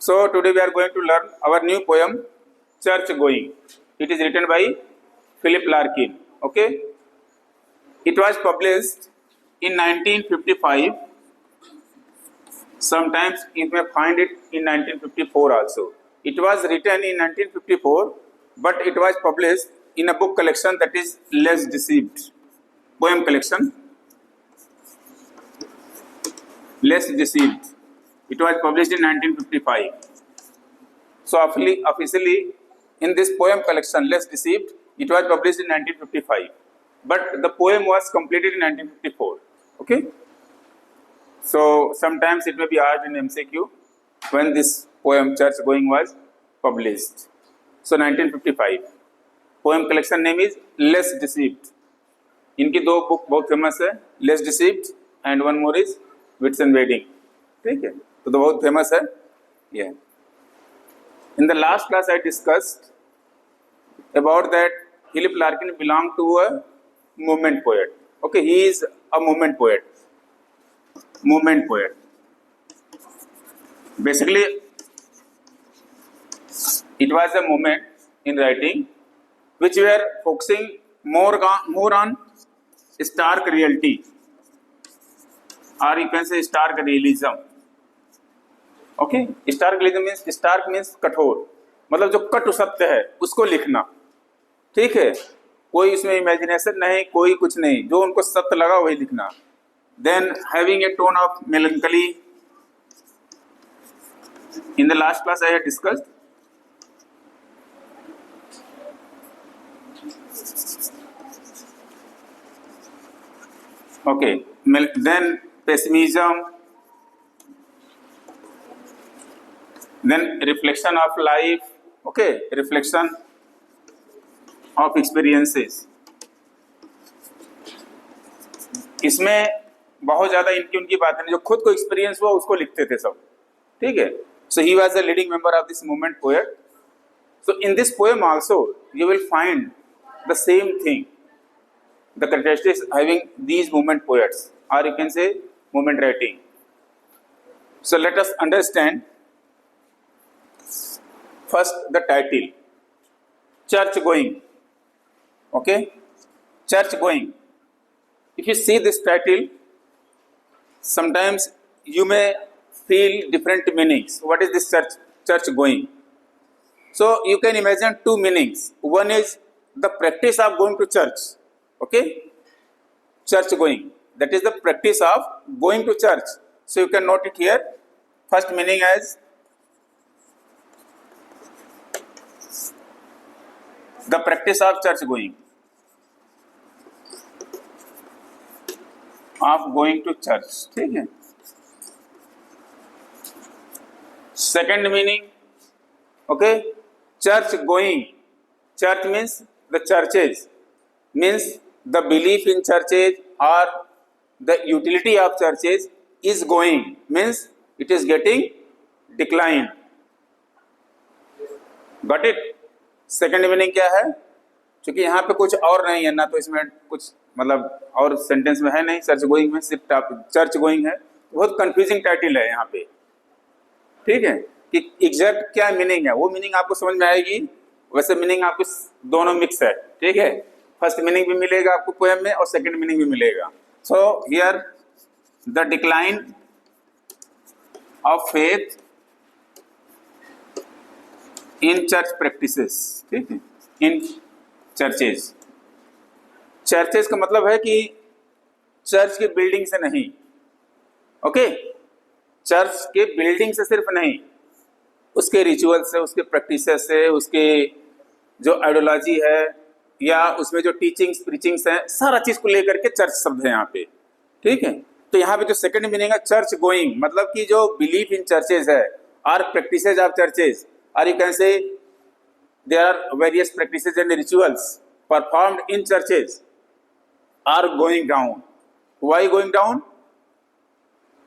So today we are going to learn our new poem, Church Going. It is written by Philip Larkin. Okay. It was published in 1955. Sometimes you may find it in 1954 also. It was written in 1954, but it was published in a book collection that is Less Deceived. Poem collection, Less Deceived. It was published in 1955. So officially in this poem collection, Less Deceived, it was published in 1955. But the poem was completed in 1954. Okay. So sometimes it may be asked in MCQ when this poem Church Going was published. So 1955. Poem collection name is Less Deceived. इनकी दो book बहुत famous है, less deceived and one more is wits and wedding. ठीक है, तो बहुत famous है ये. In the last class I discussed about that Philip Larkin belong to a movement poet. Okay, he is a movement poet. Movement poet basically it was a movement in writing which were focusing more on stark reality, or you can say stark realism. Okay, stark realism means कठोर, मतलब जो कटु सत्य है उसको लिखना. ठीक है, कोई इसमें इमेजिनेशन नहीं, कोई कुछ नहीं, जो उनको सत्य लगा वही लिखना. Then having a tone of melancholy. In the last class I had discussed okay, then pessimism, then reflection of life. Okay, reflection of experiences. इसमें बहुत ज़्यादा इनकी उनकी बातें, जो खुद को एक्सपीरियंस हुआ उसको लिखते थे सब. ठीक है. So he was a leading member of this movement poet. So in this poem also you will find the same thing, the characteristics having these movement poets, or you can say movement writing. So let us understand first the title, Church Going. Okay, Church Going. If you see this title, sometimes you may feel different meanings. What is this church going? So you can imagine two meanings. One is the practice of going to church. Okay, church going, that is the practice of going to church. So you can note it here. First meaning as the practice of church going, of going to church. ठीक है. Second meaning, okay, church going. Church means the churches, means the belief in churches or the utility of churches is going, means it is getting declined. Got it? Second meaning क्या है? क्योंकि यहाँ पे कुछ और नहीं है ना, तो इसमें कुछ मतलब और सेंटेंस में है नहीं. चर्च गोइंग में सिर्फ चर्च गोइंग है. बहुत कंफ्यूजिंग टाइटल है यहाँ पे. ठीक है, कि एग्जैक्ट क्या मीनिंग है वो मीनिंग आपको समझ में आएगी. वैसे मीनिंग आपको दोनों मिक्स है. ठीक है, फर्स्ट मीनिंग भी मिलेगा आपको पोएम में और सेकंड मीनिंग भी मिलेगा. So here the decline of faith in church practices. ठीक है, इन चर्चेज. चर्चेज का मतलब है कि चर्च के बिल्डिंग से नहीं. ओके, चर्च के बिल्डिंग से सिर्फ नहीं, उसके रिचुअल से, उसके प्रैक्टिसेस से, उसके जो आइडियोलॉजी है या उसमें जो टीचिंग्स प्रीचिंग्स हैं, सारा चीज को लेकर के चर्च शब्द है यहाँ पे. ठीक है, तो यहाँ पे जो सेकंड मीनिंग है चर्च गोइंग, मतलब कि जो बिलीफ इन चर्चेज है और प्रैक्टिसेज ऑफ चर्चेज, और you can say there are various practices and rituals performed in churches are going down. Why going down?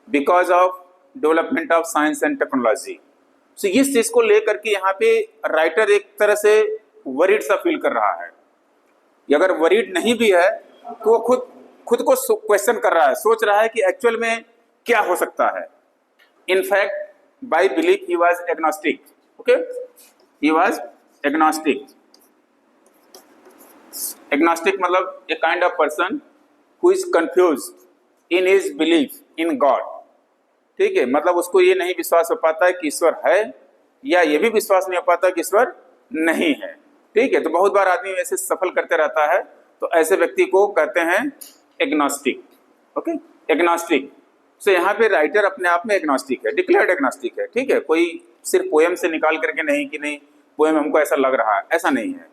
Because of development of science and technology. So इस चीज को लेकर के यहाँ पे राइटर एक तरह से वरीड सा फील कर रहा है. अगर वरीड नहीं भी है तो वो खुद को क्वेश्चन कर रहा है, सोच रहा है कि एक्चुअल में क्या हो सकता है. In fact by belief he was agnostic. Okay, he was agnostic. Agnostic मतलब a kind of person who is confused in his belief in God. ठीक है, मतलब उसको ये नहीं विश्वास हो पाता है कि ईश्वर है, या ये भी विश्वास नहीं हो पाता कि ईश्वर नहीं है। ठीक है, तो बहुत बार आदमी ऐसे सफल करते रहता है, तो ऐसे व्यक्ति को कहते हैं एग्नोस्टिक। Okay, agnostic. सो यहाँ पे राइटर अपने आप में एग्नोस्टिक है, डिक्लेयर्ड एग्नोस्टिक है। ठीक है, कोई सिर्फ पोएम से निकाल करके नहीं कि नहीं पोएम हमको ऐसा लग रहा है, ऐसा नहीं है।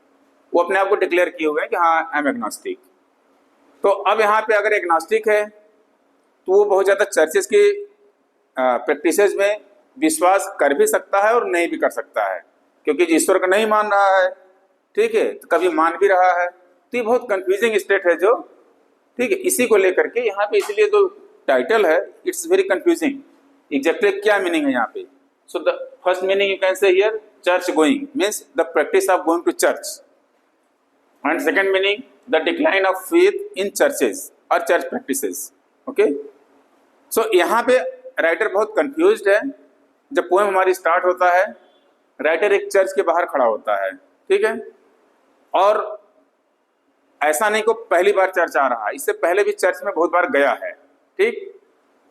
वो अपने आप को डिक्लेयर किए हुए हैं कि हाँ आई एम एग्नोस्टिक। तो अब यहाँ पे अगर एग्नोस्टिक है तो वो बहुत ज़्यादा चर्चेस की प्रैक्टिसेस में विश्वास कर भी सकता है और नहीं भी कर सकता है, क्योंकि ईश्वर को नहीं मान रहा है। ठीक है, तो कभी मान भी रहा है, तो ये बहुत कंफ्यूजिंग स्टेट है जो। ठीक है, इसी को लेकर के यहाँ पे इसलिए जो टाइटल है इट्स वेरी कंफ्यूजिंग। एग्जैक्टली क्या मीनिंग है यहाँ पे? So the first meaning you can say here church going means the practice of going to church, and second meaning the decline of faith in churches और church practices. Okay, so यहाँ पे writer बहुत confused है। जब poem हमारी start होता है, writer एक चर्च के बाहर खड़ा होता है। ठीक है, और ऐसा नहीं को पहली बार चर्च आ रहा है, इससे पहले भी चर्च में बहुत बार गया है। ठीक,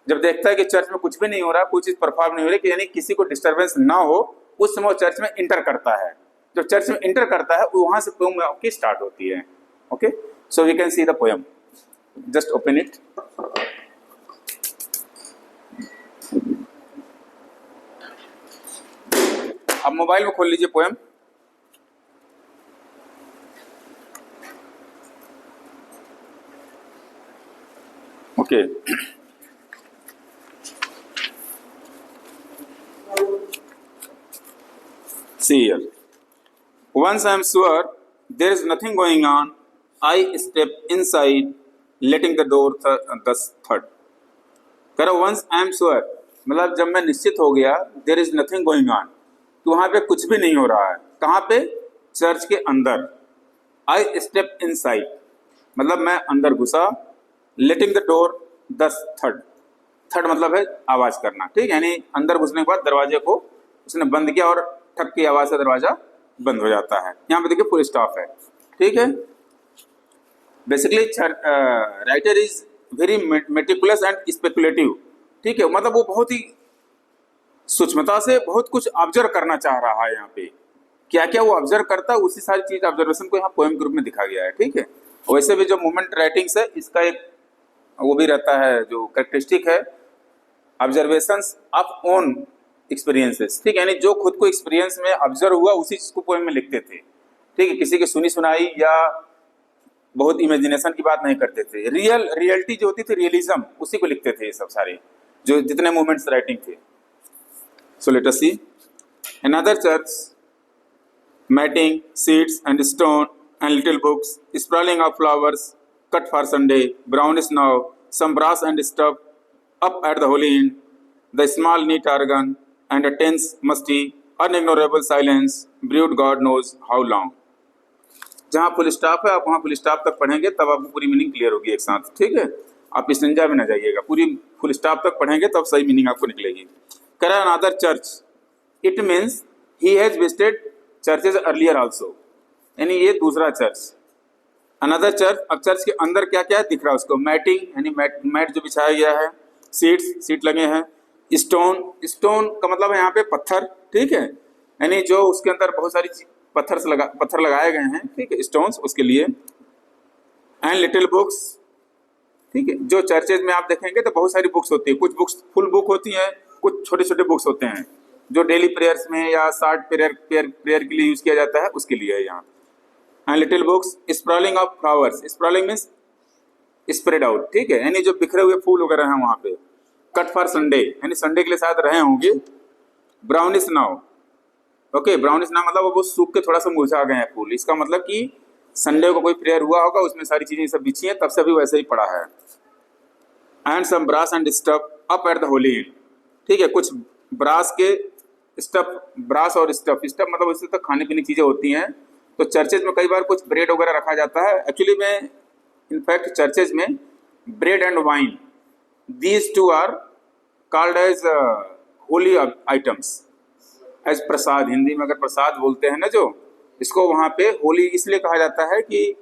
जब देखता है कि चर्च में कुछ भी नहीं हो रहा, कोई चीज परफॉर्म नहीं हो रही, कि यानी किसी को डिस्टर्बेंस ना हो, उस समय वो चर्च में इंटर करता है। जब चर्च में इंटर करता है वहां से पोएम आपकी स्टार्ट होती है। Okay, so we can see the poem, just open it. अब मोबाइल में खोल लीजिए poem. Okay, see here. Once I am sure there is nothing going on, I step inside, letting the door thus thud. करो once I am sure मतलब जब मैं निश्चित हो गया there is nothing going on, तो वहाँ पे कुछ भी नहीं हो रहा है। कहाँ पे? चर्च के अंदर। I step inside मतलब मैं अंदर घुसा, letting the door thus thud. थड मतलब है आवाज करना। ठीक है, यानी अंदर घुसने के बाद दरवाजे को उसने बंद किया और ठक की आवाज से दरवाजा बंद हो जाता है। यहाँ पे देखिए फुल स्टॉप है। ठीक है, basically writer is very meticulous and speculative. ठीक है, मतलब वो बहुत ही सूक्ष्मता से बहुत कुछ ऑब्जर्व करना चाह रहा है। यहाँ पे क्या क्या वो ऑब्जर्व करता है, उसी सारी चीज ऑब्जर्वेशन को यहाँ पोएम के रूप में दिखा गया है। ठीक है, वैसे भी जो मूवमेंट राइटिंग्स है इसका एक वो भी रहता है जो कैरेक्टरिस्टिक है, ऑब्जर्वेशंस ऑफ ओन एक्सपीरियंसेस। ठीक है, यानी जो खुद को एक्सपीरियंस में ऑब्जर्व हुआ उसी चीज को पोएम में लिखते थे। ठीक है, किसी की सुनी सुनाई या बहुत इमेजिनेशन की बात नहीं करते थे। रियलिटी जो होती थी, रियलिज्म, उसी को लिखते थे ये सब सारे जो जितने मूवमेंट्स राइटिंग थे। So let us see another church, matting, seeds and stone and little books, sprawling of flowers, cut for Sunday, brown snow, some brass and stuff, up at the holy end, the small neat organ, and a tense, musty, unignorable silence, brewed God knows how long. जहाँ full stop है आप वहाँ full stop तक पढ़ेंगे तब आपको पूरी meaning clear होगी एक साथ। ठीक है, आप इस निंजा में न जाइएगा, पूरी फुल स्टॉप तक पढ़ेंगे तब सही मीनिंग आपको निकलेगी। करा another church, it means he has visited churches earlier also, यानी ये दूसरा चर्च। अनदर चर्च, अब चर्च के अंदर क्या क्या दिख रहा है उसको? मैटिंग यानी मैट जो बिछाया गया है, सीट लगे हैं, स्टोन का मतलब है यहाँ पे पत्थर। ठीक है, यानी जो उसके अंदर बहुत सारी पत्थर लगाए गए हैं। ठीक है, स्टोन्स उसके लिए। एंड लिटिल बुक्स, ठीक है, जो चर्चेज में आप देखेंगे तो बहुत सारी बुक्स होती है, कुछ बुक्स फुल बुक होती हैं, कुछ छोटे छोटे बुक्स होते हैं जो डेली प्रेयर्स में या शार्ट प्रेयर के लिए यूज किया जाता है, उसके लिए है यहाँ। And little books, sprawling of flowers, sprawling means spread out. ठीक है, यानी जो बिखरे हुए फूल वगैरह हैं वहाँ पे। कट फॉर संडे, यानी संडे के लिए शायद रहे होंगे। Brownish now, okay, brownish now मतलब वो सूख के थोड़ा सा मुरझा गए हैं फूल, इसका मतलब कि संडे को कोई प्रेयर हुआ होगा, उसमें सारी चीजें सब बिछी हैं, तब से भी वैसे ही पड़ा है। And some brass and stuff up at the holy end, ठीक है, कुछ ब्रास के स्टफ, ब्रास और स्टफ मतलब इससे तो खाने पीने की चीजें होती हैं। तो चर्चेज में कई बार कुछ ब्रेड वगैरह रखा जाता है। एक्चुअली में इनफैक्ट चर्चेज में bread and wine, these two are called as holy items as prasad. Hindi में अगर प्रसाद बोलते हैं ना जो, इसको वहाँ पे होली इसलिए कहा जाता है कि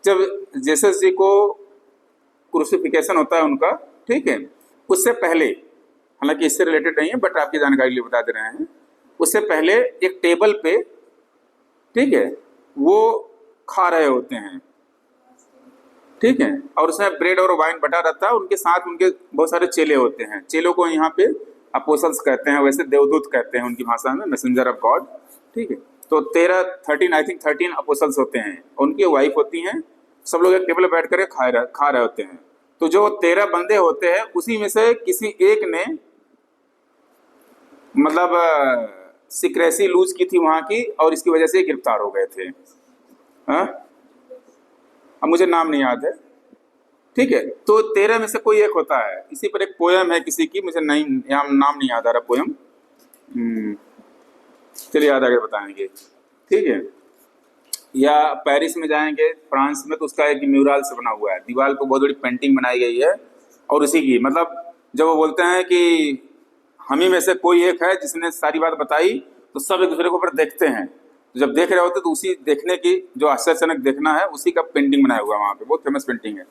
जब जीसस जी को क्रूसिफिकेशन होता है उनका, ठीक है, उससे पहले, हालांकि इससे रिलेटेड नहीं है बट आपकी जानकारी के लिए बता दे रहे हैं, उससे पहले एक टेबल पे, ठीक है, वो खा रहे होते हैं, ठीक है, और उसमें ब्रेड और वाइन बटा रहता है, उनके साथ उनके बहुत सारे चेले होते हैं। चेलों को यहाँ पे अपोसल्स कहते हैं, वैसे देवदूत कहते हैं उनकी भाषा में, मैसेंजर ऑफ गॉड, ठीक है। तो 13 आई थिंक 13 अपोसल्स होते हैं, उनकी वाइफ होती हैं, सब लोग एक टेबल पर बैठ कर खा रहे होते हैं। तो जो 13 बंदे होते हैं उसी में से किसी एक ने मतलब सिक्रेसी लूज की थी वहाँ की, और इसकी वजह से गिरफ्तार हो गए थे। हाँ, अब मुझे नाम नहीं याद है, ठीक है। तो 13 में से कोई एक होता है। इसी पर एक पोयम है किसी की, मुझे नहीं नाम नहीं याद आ रहा पोयम, चलिए याद आगे बताएंगे, ठीक है। या पेरिस में जाएंगे फ्रांस में, तो उसका एक म्यूरल से बना हुआ है, दीवार पर बहुत बड़ी पेंटिंग बनाई गई है, और उसी की मतलब जब वो बोलते हैं कि हम ही में से कोई एक है जिसने सारी बात बताई, तो सब एक दूसरे के ऊपर देखते हैं, तो जब देख रहे होते तो उसी देखने की जो आश्चर्यजनक देखना है उसी का पेंटिंग बनाया हुआ है वहाँ पे, बहुत फेमस पेंटिंग है,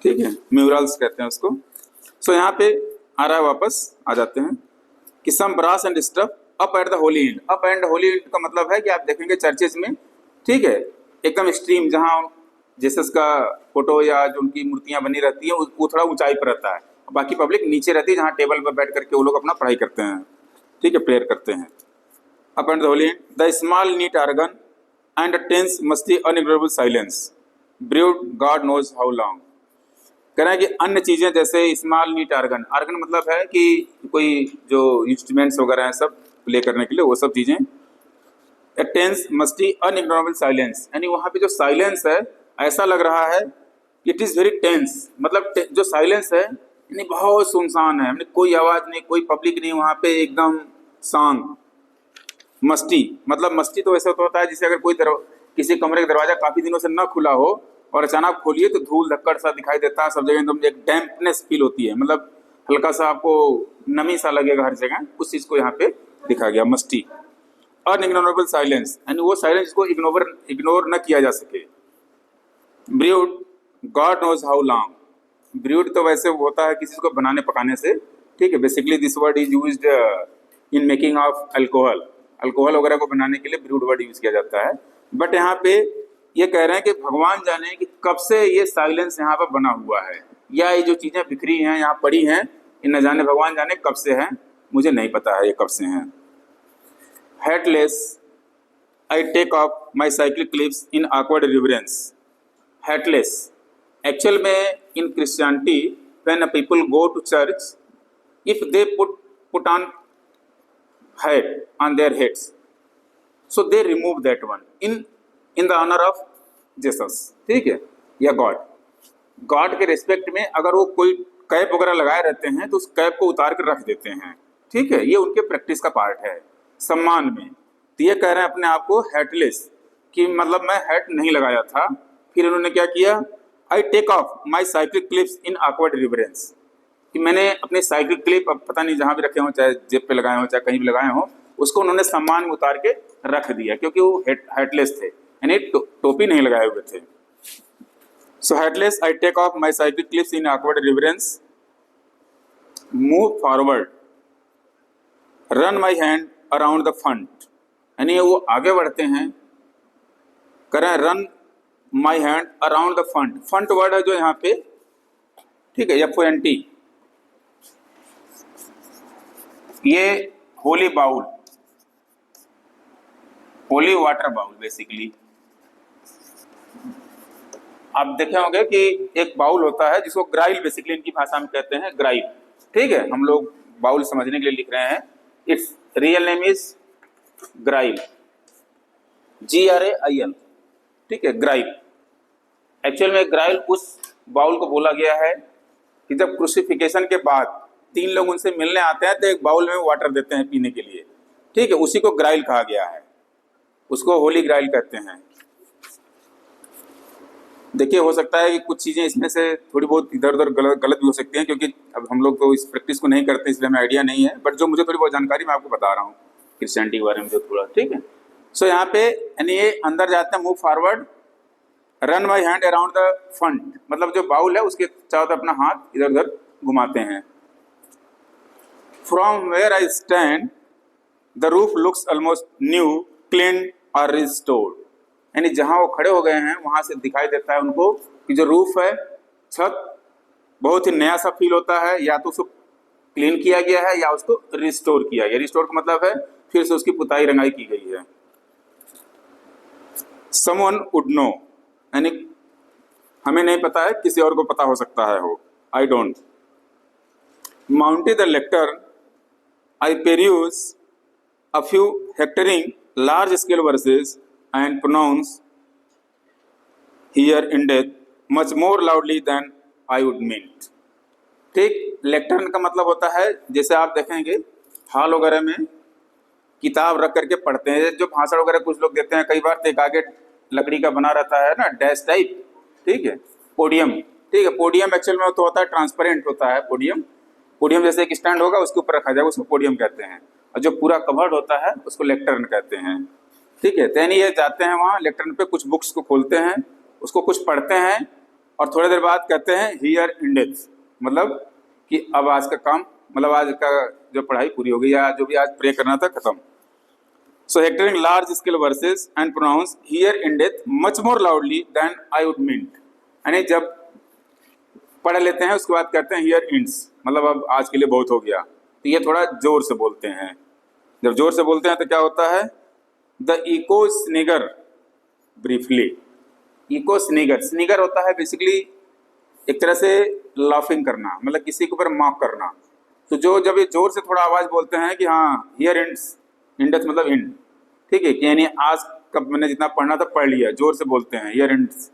ठीक है, म्यूरल्स कहते हैं उसको। सो यहाँ पे आ रहा है, वापस आ जाते हैं कि some brass and stuff up at the holy end. Up end holy end का मतलब है कि आप देखेंगे चर्चेज में, ठीक है, एकदम स्ट्रीम जहाँ जीसस का फोटो या जो उनकी मूर्तियां बनी रहती हैं वो थोड़ा ऊंचाई पर रहता है, बाकी पब्लिक नीचे रहती है जहाँ टेबल पर बैठ करके वो लोग अपना पढ़ाई करते हैं, ठीक है, प्रेयर करते हैं। Up end the holy end the small neat organ and tense musty unignorable silence brewed God knows how long. कह रहे हैं कि अन्य चीजें जैसे स्मॉल नीट आर्गन, आर्गन मतलब है कि कोई जो इंस्ट्रूमेंट्स वगैरह हैं सब प्ले करने के लिए, वो सब चीजें। टेंस मस्टी अनइग्नोरेबल साइलेंस, यानी वहाँ पे जो साइलेंस है ऐसा लग रहा है इट इज़ वेरी टेंस, मतलब जो साइलेंस है यानी बहुत सुनसान है, यानी कोई आवाज़ नहीं, कोई पब्लिक नहीं वहाँ पे, एकदम शांत। मस्टी मतलब मस्ती तो ऐसा होता है जैसे अगर कोई किसी कमरे का दरवाजा काफ़ी दिनों से न खुला हो और अचानक खोलिए तो धूल धक्कड़ सा दिखाई देता है, सब जगह एकदम एक डैम्पनेस फील होती है, मतलब हल्का सा आपको नमी सा लगेगा हर जगह, उस चीज़ को यहाँ पे दिखा गया मस्टी। अनइग्नोरेबल साइलेंस यानी वो साइलेंस को इग्नोर न किया जा सके। Brood God knows how long, brood तो वैसे होता है किसी को बनाने पकाने से, ठीक है, basically this word is used in making of alcohol, alcohol वगैरह को बनाने के लिए ब्रूड वर्ड यूज किया जाता है। बट यहाँ पे ये कह रहे हैं कि भगवान जाने कि कब से ये साइलेंस यहाँ पर बना हुआ है, या ये जो चीज़ें बिखरी हैं यहाँ पड़ी हैं, ये न जाने भगवान जाने कब से हैं, मुझे नहीं पता है ये कब से हैं। Headless, I take off my cycle clips in awkward reverence. Headless. Actual में in Christianity, when people go to church, if they put on hat on their heads, so they remove that one in the honor of Jesus, ठीक है, या God के respect में अगर वो कोई cap वगैरह लगाए रहते हैं तो उस कैप को उतार कर रख देते हैं, ठीक है, ये उनके प्रैक्टिस का पार्ट है सम्मान में। तो ये कह रहे हैं अपने आप को हेटलेस, कि मतलब मैं हेट नहीं लगाया था, फिर उन्होंने क्या किया, I take off my cycle clips in awkward reverence, कि मैंने अपने साइकिल क्लिप, अब पता नहीं जहाँ भी रखे हों, चाहे जेब पे लगाए हों चाहे कहीं भी लगाए हों, उसको उन्होंने सम्मान में उतार के रख दिया, क्योंकि वो हेटलेस थे, यानी टोपी नहीं लगाए हुए थे। So hatless I take off my cycle clips in awkward reverence, move forward, run my hand around the font, यानी वो आगे बढ़ते हैं, करें run my hand around the font, font word है जो यहाँ पे, ठीक है, FONT, ये holy bowl, holy water bowl basically. आप देखे होंगे कि एक बाउल होता है जिसको ग्राइल बेसिकली इनकी भाषा में कहते हैं, ग्राइल, ठीक है, हम लोग बाउल समझने के लिए लिख रहे हैं, its real name is grail, GRAIL, ठीक है, ग्राइल। एक्चुअल में ग्राइल उस बाउल को बोला गया है कि जब क्रूसिफिकेशन के बाद 3 लोग उनसे मिलने आते हैं तो एक बाउल में वाटर देते हैं पीने के लिए, ठीक है, उसी को ग्राइल कहा गया है, उसको होली ग्राइल कहते हैं। देखिए हो सकता है कि कुछ चीज़ें इसमें से थोड़ी बहुत इधर उधर गलत गलत भी हो सकती हैं, क्योंकि अब हम लोग तो इस प्रैक्टिस को नहीं करते इसलिए हमें आइडिया नहीं है, बट जो मुझे थोड़ी बहुत जानकारी मैं आपको बता रहा हूँ क्रिश्चियनिटी के बारे में जो थोड़ा, ठीक है। सो यहाँ पे यानी ये अंदर जाते हैं, move forward, run my hand around the front, मतलब जो बाउल है उसके चारों तरफ अपना हाथ इधर उधर घुमाते हैं। From where I stand the roof looks almost new, clean और रिस्टोर्ड, यानी जहां वो खड़े हो गए हैं वहां से दिखाई देता है उनको कि जो रूफ है, छत बहुत ही नया सा फील होता है, या तो उसको क्लीन किया गया है या उसको रिस्टोर किया गया। रिस्टोर का मतलब है फिर से उसकी पुताई रंगाई की गई है। समवन वुड नो, यानी हमें नहीं पता है, किसी और को पता हो सकता है हो, I don't. Mounted the lectern I peruse a few hectoring large scale verses and pronounce here in death much more loudly than I would meant। ठीक, लेक्टर्न का मतलब होता है, जैसे आप देखेंगे हॉल वगैरह में किताब रख करके पढ़ते हैं, जो भाषण वगैरह कुछ लोग देते हैं कई बार, तो एक आगे लकड़ी का बना रहता है ना, डैश टाइप, ठीक है, पोडियम, ठीक है। पोडियम एक्चुअल में तो होता है ट्रांसपेरेंट होता है पोडियम, पोडियम जैसे एक स्टैंड होगा उसके ऊपर रखा जाएगा, उसको पोडियम कहते हैं, और जो पूरा कवर्ड होता है उसको लेक्टर्न कहते हैं, ठीक है। तो ये जाते हैं वहाँ लेक्टर्न पे, कुछ बुक्स को खोलते हैं, उसको कुछ पढ़ते हैं, और थोड़ी देर बाद कहते हैं हियर एंडेड, मतलब कि अब आज का काम, मतलब आज का जो पढ़ाई पूरी हो गई, या जो भी आज प्रे करना था खत्म। So hectoring large scale verses and pronounce here ended much more loudly than I would meant, यानी जब पढ़ लेते हैं उसके बाद कहते हैं हियर एंड्स, मतलब अब आज के लिए बहुत हो गया। तो ये थोड़ा जोर से बोलते हैं, जब जोर से बोलते हैं तो क्या होता है, the echo snigger briefly. Echo snigger, snigger होता है बेसिकली एक तरह से लाफिंग करना, मतलब किसी के ऊपर मॉक करना। तो जो जब ये जोर से थोड़ा आवाज बोलते हैं कि हाँ हियर एंड्स, इंडस मतलब इंड, ठीक है, कि यानी आज कब मैंने जितना पढ़ना था पढ़ लिया, जोर से बोलते हैं हियर एंड्स,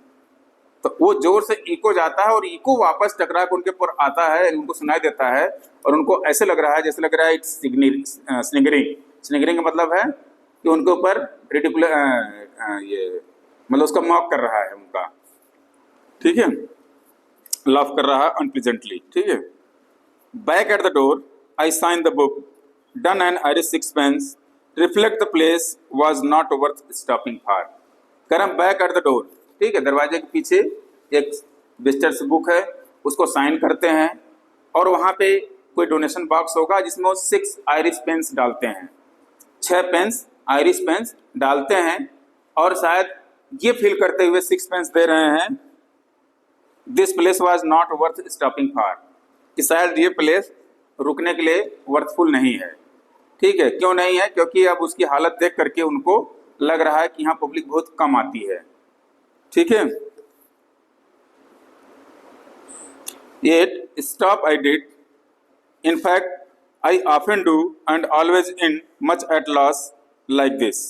तो वो जोर से इको जाता है और इको वापस टकरा के उनके ऊपर आता है, उनको सुनाई देता है, और उनको ऐसे लग रहा है जैसे लग रहा है इट्स स्निगरिंग। स्निगरिंग का मतलब है कि उनके ऊपर रिडिकुलर ये मतलब उसका मॉक कर रहा है उनका, ठीक है, लाफ कर रहा है अनप्लीजेंटली, ठीक है। Back at the door I sign the book, done an Irish sixpence, reflect the place was not worth stopping for. करम बैक एट द डोर, ठीक है, दरवाजे के पीछे एक विजिटर्स बुक है, उसको साइन करते हैं, और वहाँ पे कोई डोनेशन बॉक्स होगा जिसमें वो 6 आयरिश पेन्स डालते हैं, 6 पेन्स आयरिश पेन्स डालते हैं, और शायद ये फील करते हुए 6 पेन्स दे रहे हैं, this place was not worth stopping for, कि शायद ये प्लेस रुकने के लिए वर्थफुल नहीं है, ठीक है। क्यों नहीं है, क्योंकि अब उसकी हालत देख करके उनको लग रहा है कि यहाँ पब्लिक बहुत कम आती है, ठीक है। Yet stop I did, in fact I often do and always in much at loss like this।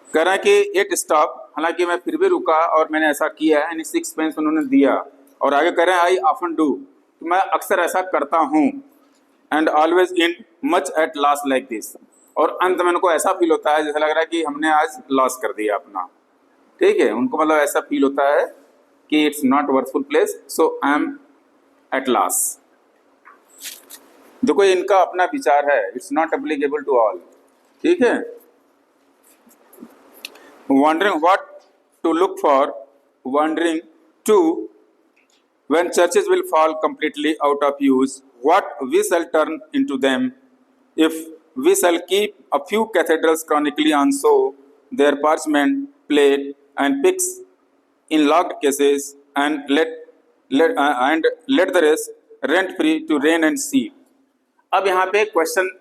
कह रहा है कि एट स्टॉप, हालांकि मैं फिर भी रुका और मैंने ऐसा किया है, यानी 6 पेन्स उन्होंने दिया, और आगे कह रहे हैं आई ऑफन डू, मैं अक्सर ऐसा करता हूँ, and always in much at loss like this, और अंत में उनको ऐसा फील होता है जैसा लग रहा है कि हमने आज लॉस कर दिया अपना, ठीक है, उनको मतलब ऐसा फील होता है कि it's not worthful place, so I am at loss. देखो इनका अपना विचार है, it's not applicable to all, ठीक है। Wondering what to look for, wondering too when churches will fall completely out of use, what we shall turn into them, if we shall keep a few cathedrals chronically on show, their parchment, plate and pics in locked cases, and let the rest rent free to rain and sea। अब यहाँ पे question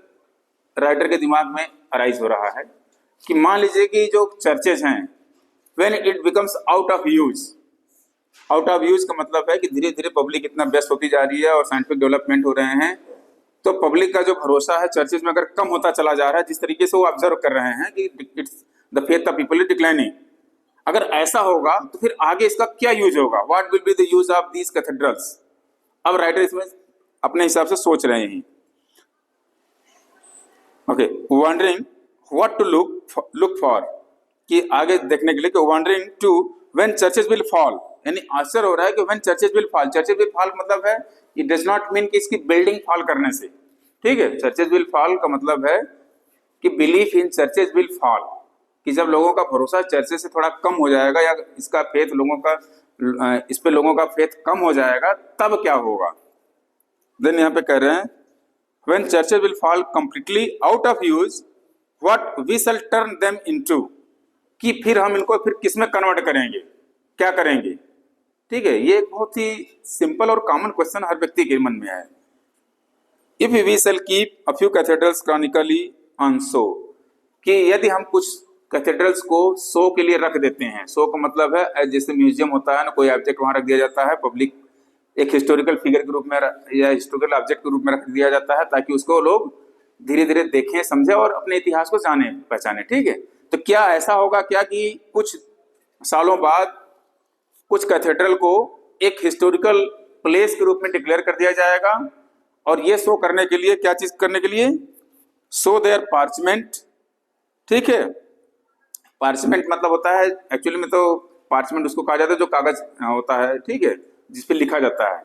writer के दिमाग में arise हो रहा है कि मान लीजिए कि जो चर्चेज हैं, when it becomes out of use, out of use का मतलब है कि धीरे धीरे पब्लिक इतना व्यस्त होती जा रही है और साइंटिफिक डेवलपमेंट हो रहे हैं, तो पब्लिक का जो भरोसा है चर्चेज में अगर कम होता चला जा रहा है, जिस तरीके से वो ऑब्जर्व कर रहे हैं कि it's the faith of people is declining, अगर ऐसा होगा तो फिर आगे इसका क्या यूज होगा, what will be the use of these cathedrals. अब राइटर इसमें अपने हिसाब से सोच रहे हैं, okay, wondering what to look for, कि आगे देखने के लिए, कि wondering to when churches will fall, यानी आश्चर्य हो रहा है कि when churches will fall, churches will fall मतलब है इट डज नॉट मीन कि इसकी बिल्डिंग फॉल करने से, ठीक है। चर्चेज विल फॉल का मतलब है कि belief in churches will fall, कि जब लोगों का भरोसा चर्चेज से थोड़ा कम हो जाएगा या इसका फेथ लोगों का इस पे लोगों का फेथ कम हो जाएगा, तब क्या होगा। देन यहाँ पे कह रहे हैं when churches will fall completely out of use what we shall turn them into, कि फिर हम इनको फिर किस में कन्वर्ट करेंगे, क्या करेंगे, ठीक है। ये एक बहुत ही सिंपल और कॉमन क्वेश्चन हर व्यक्ति के मन में है। If we shall keep a few cathedrals chronically on show, कि यदि हम कुछ कैथेड्रल्स को शो के लिए रख देते हैं, शो का मतलब है जैसे म्यूजियम होता है ना, कोई ऑब्जेक्ट वहां रख दिया जाता है, पब्लिक एक हिस्टोरिकल फिगर के रूप में या हिस्टोरिकल ऑब्जेक्ट के रूप में रख दिया जाता है, ताकि उसको लोग धीरे धीरे देखें, समझे और अपने इतिहास को जाने पहचाने, ठीक है। तो क्या ऐसा होगा क्या कि कुछ सालों बाद कुछ कैथेड्रल को एक हिस्टोरिकल प्लेस के रूप में डिक्लेयर कर दिया जाएगा, और ये शो करने के लिए क्या चीज करने के लिए, शो देयर पार्चमेंट, ठीक है। पार्चमेंट मतलब होता है एक्चुअली में, तो पार्चमेंट उसको कहा जाता है जो कागज होता है, ठीक है, जिसपे लिखा जाता है।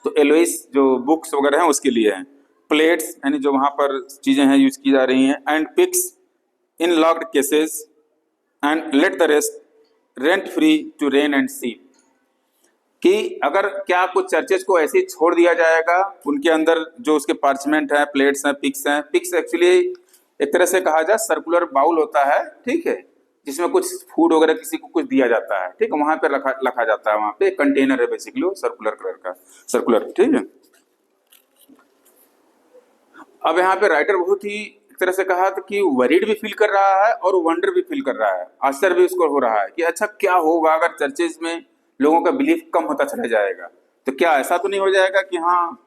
तो एलोइस जो बुक्स वगैरह हैं उसके लिए है, प्लेट्स यानी जो वहां पर चीजें हैं यूज की जा रही हैं, and pyx in locked cases and let the rest rent free to rain and see, कि अगर क्या कुछ चर्चेज को ऐसे ही छोड़ दिया जाएगा, उनके अंदर जो उसके पार्चमेंट है, प्लेट्स हैं, पिक्स एक्चुअली एक तरह से कहा जाए सर्कुलर बाउल होता है, ठीक है, जिसमें कुछ फूड वगैरह किसी को कुछ दिया जाता है, ठीक है, वहां पे रखा जाता है, वहां पे कंटेनर है बेसिकली वो सर्कुलर कलर का, सर्कुलर, ठीक है। अब यहाँ पे राइटर बहुत ही एक तरह से कहा कि वरीड भी फील कर रहा है और वंडर भी फील कर रहा है, आश्चर्य भी उसको हो रहा है कि अच्छा क्या होगा अगर चर्चेज में लोगों का बिलीफ कम होता चला जाएगा, तो क्या ऐसा तो नहीं हो जाएगा कि हाँ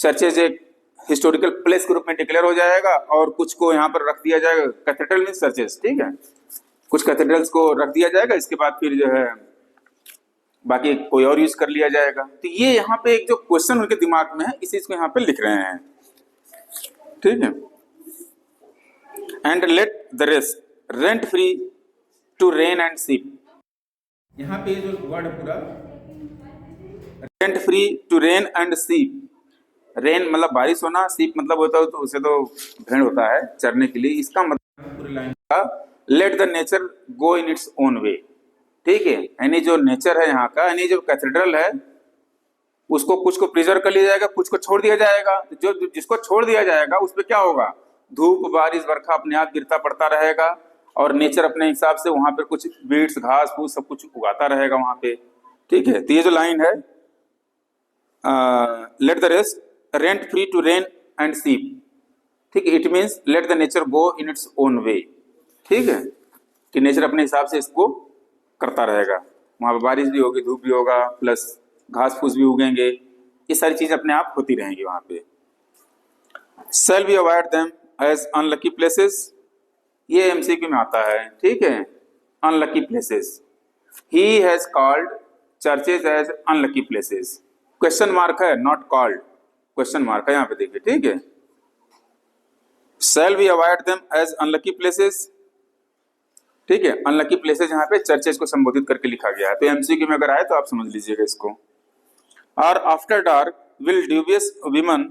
चर्चेज एक हिस्टोरिकल प्लेस के रूप में डिक्लेयर हो जाएगा और कुछ को यहाँ पर रख दिया जाएगा, कैथेड्रल मींस चर्चेज, ठीक है, कुछ कैथेड्रल्स को रख दिया जाएगा, इसके बाद फिर जो है बाकी कोई और यूज कर लिया जाएगा। तो ये यहाँ पे एक जो क्वेश्चन उनके दिमाग में है, इस चीज को यहाँ पे लिख रहे हैं, ठीक है। And let the rest rent free to rain and sheep, यहाँ पे जो वर्ड पूरा rent free to rain and sheep, rain मतलब बारिश होना, सीप मतलब होता है तो उसे तो भेड़ होता है चरने के लिए, इसका मतलब पूरी लाइन का late the nature go in its own way, ठीक है, यानी जो नेचर है यहाँ का, यानी जो कैथेड्रल है उसको कुछ को प्रिजर्व कर लिया जाएगा, कुछ को छोड़ दिया जाएगा। जो जिसको छोड़ दिया जाएगा उस पर क्या होगा, धूप बारिश बरखा अपने आप गिरता पड़ता रहेगा, और नेचर अपने हिसाब से वहां पर कुछ बीट्स घास फूस सब कुछ उगाता रहेगा वहां पे, ठीक है। तो ये जो लाइन है let the rest rent free to rain and seep, ठीक है, it means let the nature go in its own way, ठीक है, कि नेचर अपने हिसाब से इसको करता रहेगा, वहां पर बारिश भी होगी, धूप भी होगा, प्लस घास फूस भी उगेंगे, ये सारी चीजें अपने आप होती रहेंगी वहां पे। Shall we avoid them as unlucky places, ये एमसीक्यू में आता है, ठीक है, unlucky places, he has called churches as unlucky places, question mark है, नॉट कॉल्ड, क्वेश्चन मार्क है यहाँ पे देखिए, ठीक है। Shall we avoid them as unlucky places, ठीक है, अनलकी प्लेसेस यहाँ पे चर्चेज को संबोधित करके लिखा गया है, तो एमसीक्यू में अगर आए तो आप समझ लीजिएगा इसको। और after dark will dubious women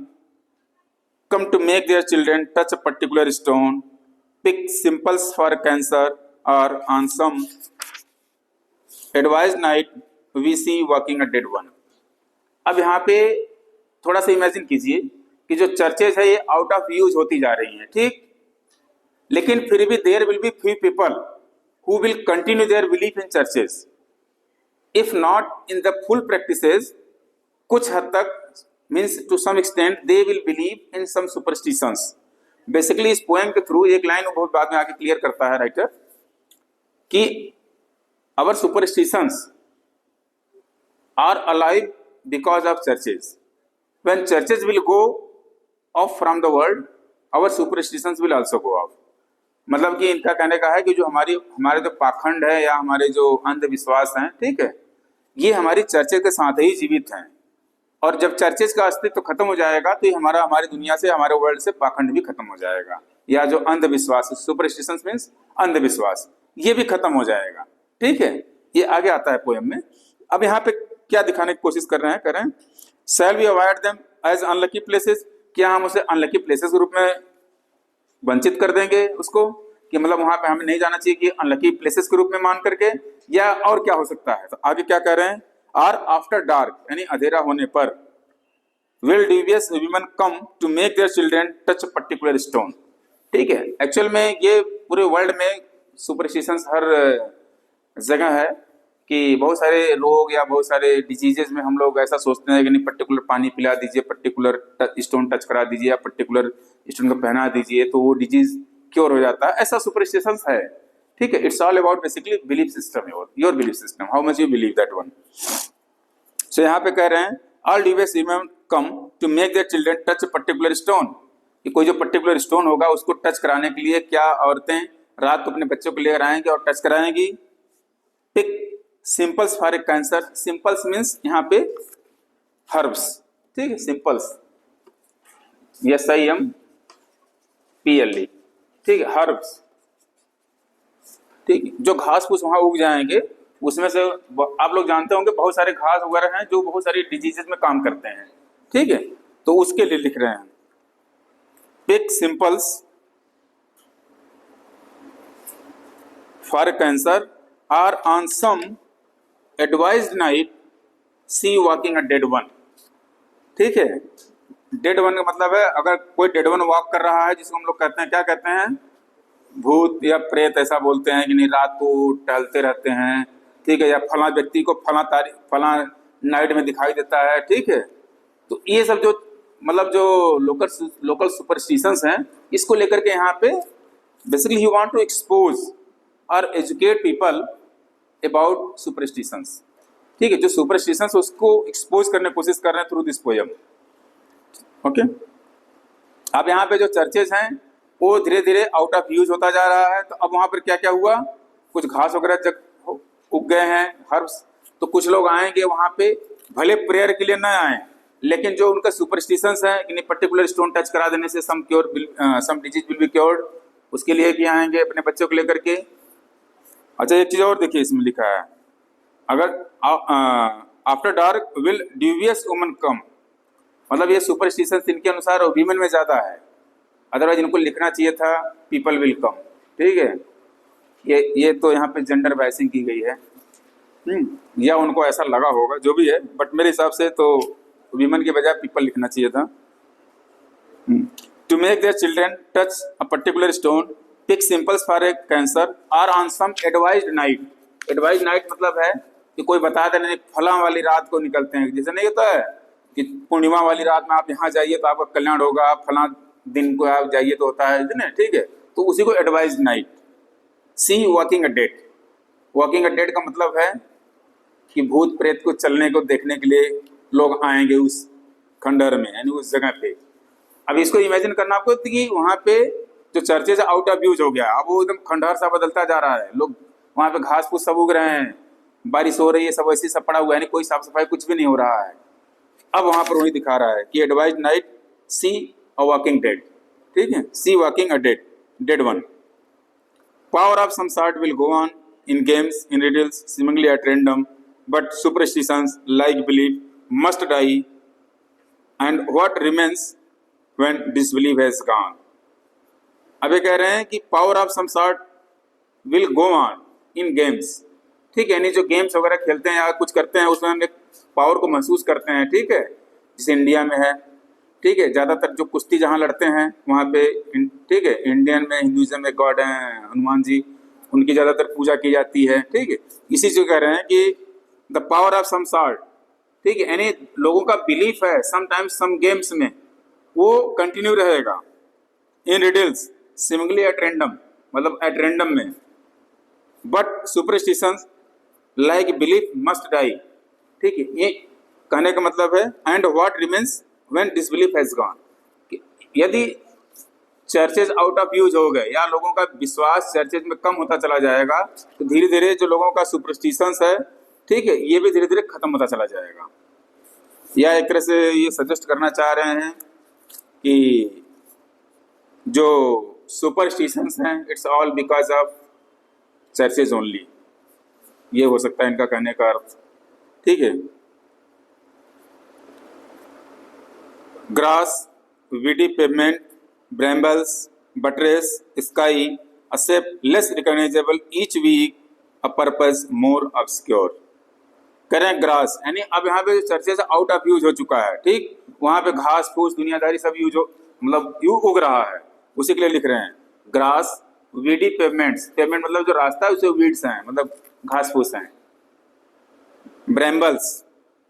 come to make their children touch a particular stone, pick simples for cancer, or on some advised night we see walking a dead one। अब यहाँ पे थोड़ा सा इमेजिन कीजिए कि जो चर्चेज है ये आउट ऑफ यूज होती जा रही हैं, ठीक, लेकिन फिर भी there will be few people who will continue their belief in churches, if not in the full practices, कुछ हद तक means to some extent they will believe in some superstitions। Basically इस पोएम के थ्रू एक line बहुत बाद में आके क्लियर करता है राइटर कि our superstitions are alive because of churches, when churches will go off from the world our superstitions will also go off। मतलब कि इनका कहने का है कि जो हमारे जो पाखंड है या हमारे जो अंधविश्वास हैं, ठीक है, ये हमारी चर्चेज के साथ ही जीवित हैं, और जब चर्चेज का अस्तित्व खत्म हो जाएगा तो हमारी दुनिया से, हमारे वर्ल्ड से पाखंड भी खत्म हो जाएगा, या जो अंधविश्वास, सुपरस्टिशंस मींस अंधविश्वास, ये भी खत्म हो जाएगा, ठीक है। ये आगे आता है पोएम में। अब यहाँ पे क्या दिखाने की कोशिश कर रहे हैं, करें shall we avoid them as unlucky places, क्या हम उसे अनलकी प्लेसेस के रूप में वंचित कर देंगे उसको, कि मतलब वहां पे हमें नहीं जाना चाहिए कि अनलकी प्लेसेस के रूप में मान करके, या और क्या हो सकता है। तो आगे क्या कह रहे हैं, आर आफ्टर डार्क यानी अंधेरा होने पर will devious women come to make their children touch particular stone. ठीक है, एक्चुअल में ये पूरे वर्ल्ड में सुपरस्टिशंस हर जगह है कि बहुत सारे रोग या बहुत सारे डिजीजेज में हम लोग ऐसा सोचते हैं कि नहीं पर्टिकुलर पानी पिला दीजिए, पर्टिकुलर स्टोन टच करा दीजिए या पर्टिकुलर स्टोन को पहना दीजिए तो वो डिजीज क्योर हो जाता है, ऐसा सुपरस्टिशंस है। ठीक है, it's all about basically belief system, your belief system, how much you believe that one. So यहाँ पे कह रहे हैं all devious women come to make their children touch particular stone, कि कोई जो पर्टिकुलर स्टोन होगा उसको टच कराने के लिए क्या औरतें रात को अपने बच्चों को लेकर आएंगी और टच कराएंगी। Pick simples for a cancer, simples means यहाँ पे हर्ब्स, ठीक है, सिंपल्स SIMPLE, ठीक है, हर्ब्स, ठीक है, जो घास फूस वहां उग जाएंगे उसमें से आप लोग जानते होंगे बहुत सारे घास वगैरह हैं जो बहुत सारी डिजीजेस में काम करते हैं। ठीक है, तो उसके लिए लिख रहे हैं pick simples for cancer or on some advised night see walking a dead one. ठीक है, डेड वन का मतलब है अगर कोई डेड वन वॉक कर रहा है, जिसको हम लोग कहते हैं, क्या कहते हैं, भूत या प्रेत ऐसा बोलते हैं कि नहीं, रात को टहलते रहते हैं। ठीक है, या फला व्यक्ति को फला नाइट में दिखाई देता है। ठीक है, तो ये सब जो मतलब जो लोकल सुपरस्टिशंस हैं, इसको लेकर के यहाँ पे basically he want to expose और एजुकेट पीपल अबाउट सुपरस्टिशंस। ठीक है, जो सुपरस्टिशंस उसको एक्सपोज करने की कोशिश कर रहे हैं थ्रू दिस पोएम। ओके, अब यहाँ पे जो चर्चेज हैं वो धीरे धीरे आउट ऑफ यूज होता जा रहा है। तो अब वहां पर क्या क्या हुआ, कुछ घास वगैरह जग उग गए हैं, हर्ब्स, तो कुछ लोग आएंगे वहां पे, भले प्रेयर के लिए ना आए, लेकिन जो उनका सुपरस्टिशंस है कि नहीं पर्टिकुलर स्टोन टच करा देने से some disease will be cured, उसके लिए भी आएंगे अपने बच्चों को लेकर के। अच्छा, एक चीज और देखिए इसमें लिखा है, अगर आफ्टर डार्क विल ड्यूवियस वुमन कम, मतलब ये सुपरस्टिशंस इनके अनुसार वीमेन में ज्यादा है, अदरवाइज इनको लिखना चाहिए था पीपल विल कम। ठीक है, ये तो यहाँ पे जेंडर बाइसिंग की गई है, या उनको ऐसा लगा होगा, जो भी है, बट मेरे हिसाब से तो वीमेन के बजाय पीपल लिखना चाहिए था। To make their children touch a particular stone, pick simples for a cancer or on some advised night. Advised night मतलब है कि कोई बता दे नहीं फला वाली रात को निकलते हैं, जैसे नहीं होता है कि पूर्णिमा वाली रात में आप यहाँ जाइए तो आपका कल्याण होगा, फला दिन को आप जाइए तो होता है ना। ठीक है, तो उसी को advised night. See walking a dead, walking a dead का मतलब है कि भूत प्रेत को चलने को देखने के लिए लोग आएंगे उस खंडहर में, यानी उस जगह पे। अब इसको इमेजिन करना आपको कि वहाँ पे जो चर्चेज आउट ऑफ यूज हो गया, अब वो एकदम खंडहर सा बदलता जा रहा है, लोग वहाँ पे घास फूस सब उग रहे हैं, बारिश हो रही है, सब वैसे सब पड़ा हुआ है, यानी कोई साफ सफाई कुछ भी नहीं हो रहा है। अब वहाँ पर वही दिखा रहा है कि advise night see a walking dead. ठीक है, see walking a dead one. Power of some sort will go on in games, in riddles, seemingly at random, but superstitions like belief must die, and what remains when disbelief has gone? अब ये कह रहे हैं कि power of some sort will go on in games, ठीक है, यानी जो गेम्स वगैरह खेलते हैं या कुछ करते हैं उसमें हम एक पावर को महसूस करते हैं। ठीक है, जैसे इंडिया में है, ठीक है, ज़्यादातर जो कुश्ती जहाँ लड़ते हैं वहाँ पे, ठीक है, इंडियन में हिंदुइज्म में गॉड हैं हनुमान जी, उनकी ज़्यादातर पूजा की जाती है। ठीक है, इसी से कह रहे हैं कि the power of some sort, ठीक है, यानी लोगों का बिलीफ है समटाइम्स सम गेम्स में वो कंटिन्यू रहेगा। In riddles similarly at random, मतलब एट रैंडम में, but superstitions like belief must die. ठीक है, ये कहने का मतलब है and what remains when disbelief has gone, यदि चर्चेज आउट ऑफ यूज हो गए या लोगों का विश्वास चर्चेज में कम होता चला जाएगा, तो धीरे धीरे जो लोगों का सुपरस्टिशंस है, ठीक है, ये भी धीरे धीरे खत्म होता चला जाएगा। या एक तरह से ये सजेस्ट करना चाह रहे हैं कि जो सुपरस्टिशंस हैं it's all because of churches only. ये हो सकता है इनका कहने का अर्थ, ठीक है। Grass, weedy pavement, brambles, buttress, sky, a shape less recognisable, each week, a purpose more obscure. कह रहे हैं ग्रास, यानी अब यहाँ पे चर्चे से आउट ऑफ यूज हो चुका है, ठीक। वहां पे घास फूस दुनियादारी सब यूज हो, मतलब यू उग रहा है, उसी के लिए लिख रहे हैं ग्रास, वीडी पेवमेंट्स, पेवमेंट मतलब जो रास्ता है उसे वीड्स हैं, मतलब घास फूस हैं। ब्रैम्बल्स,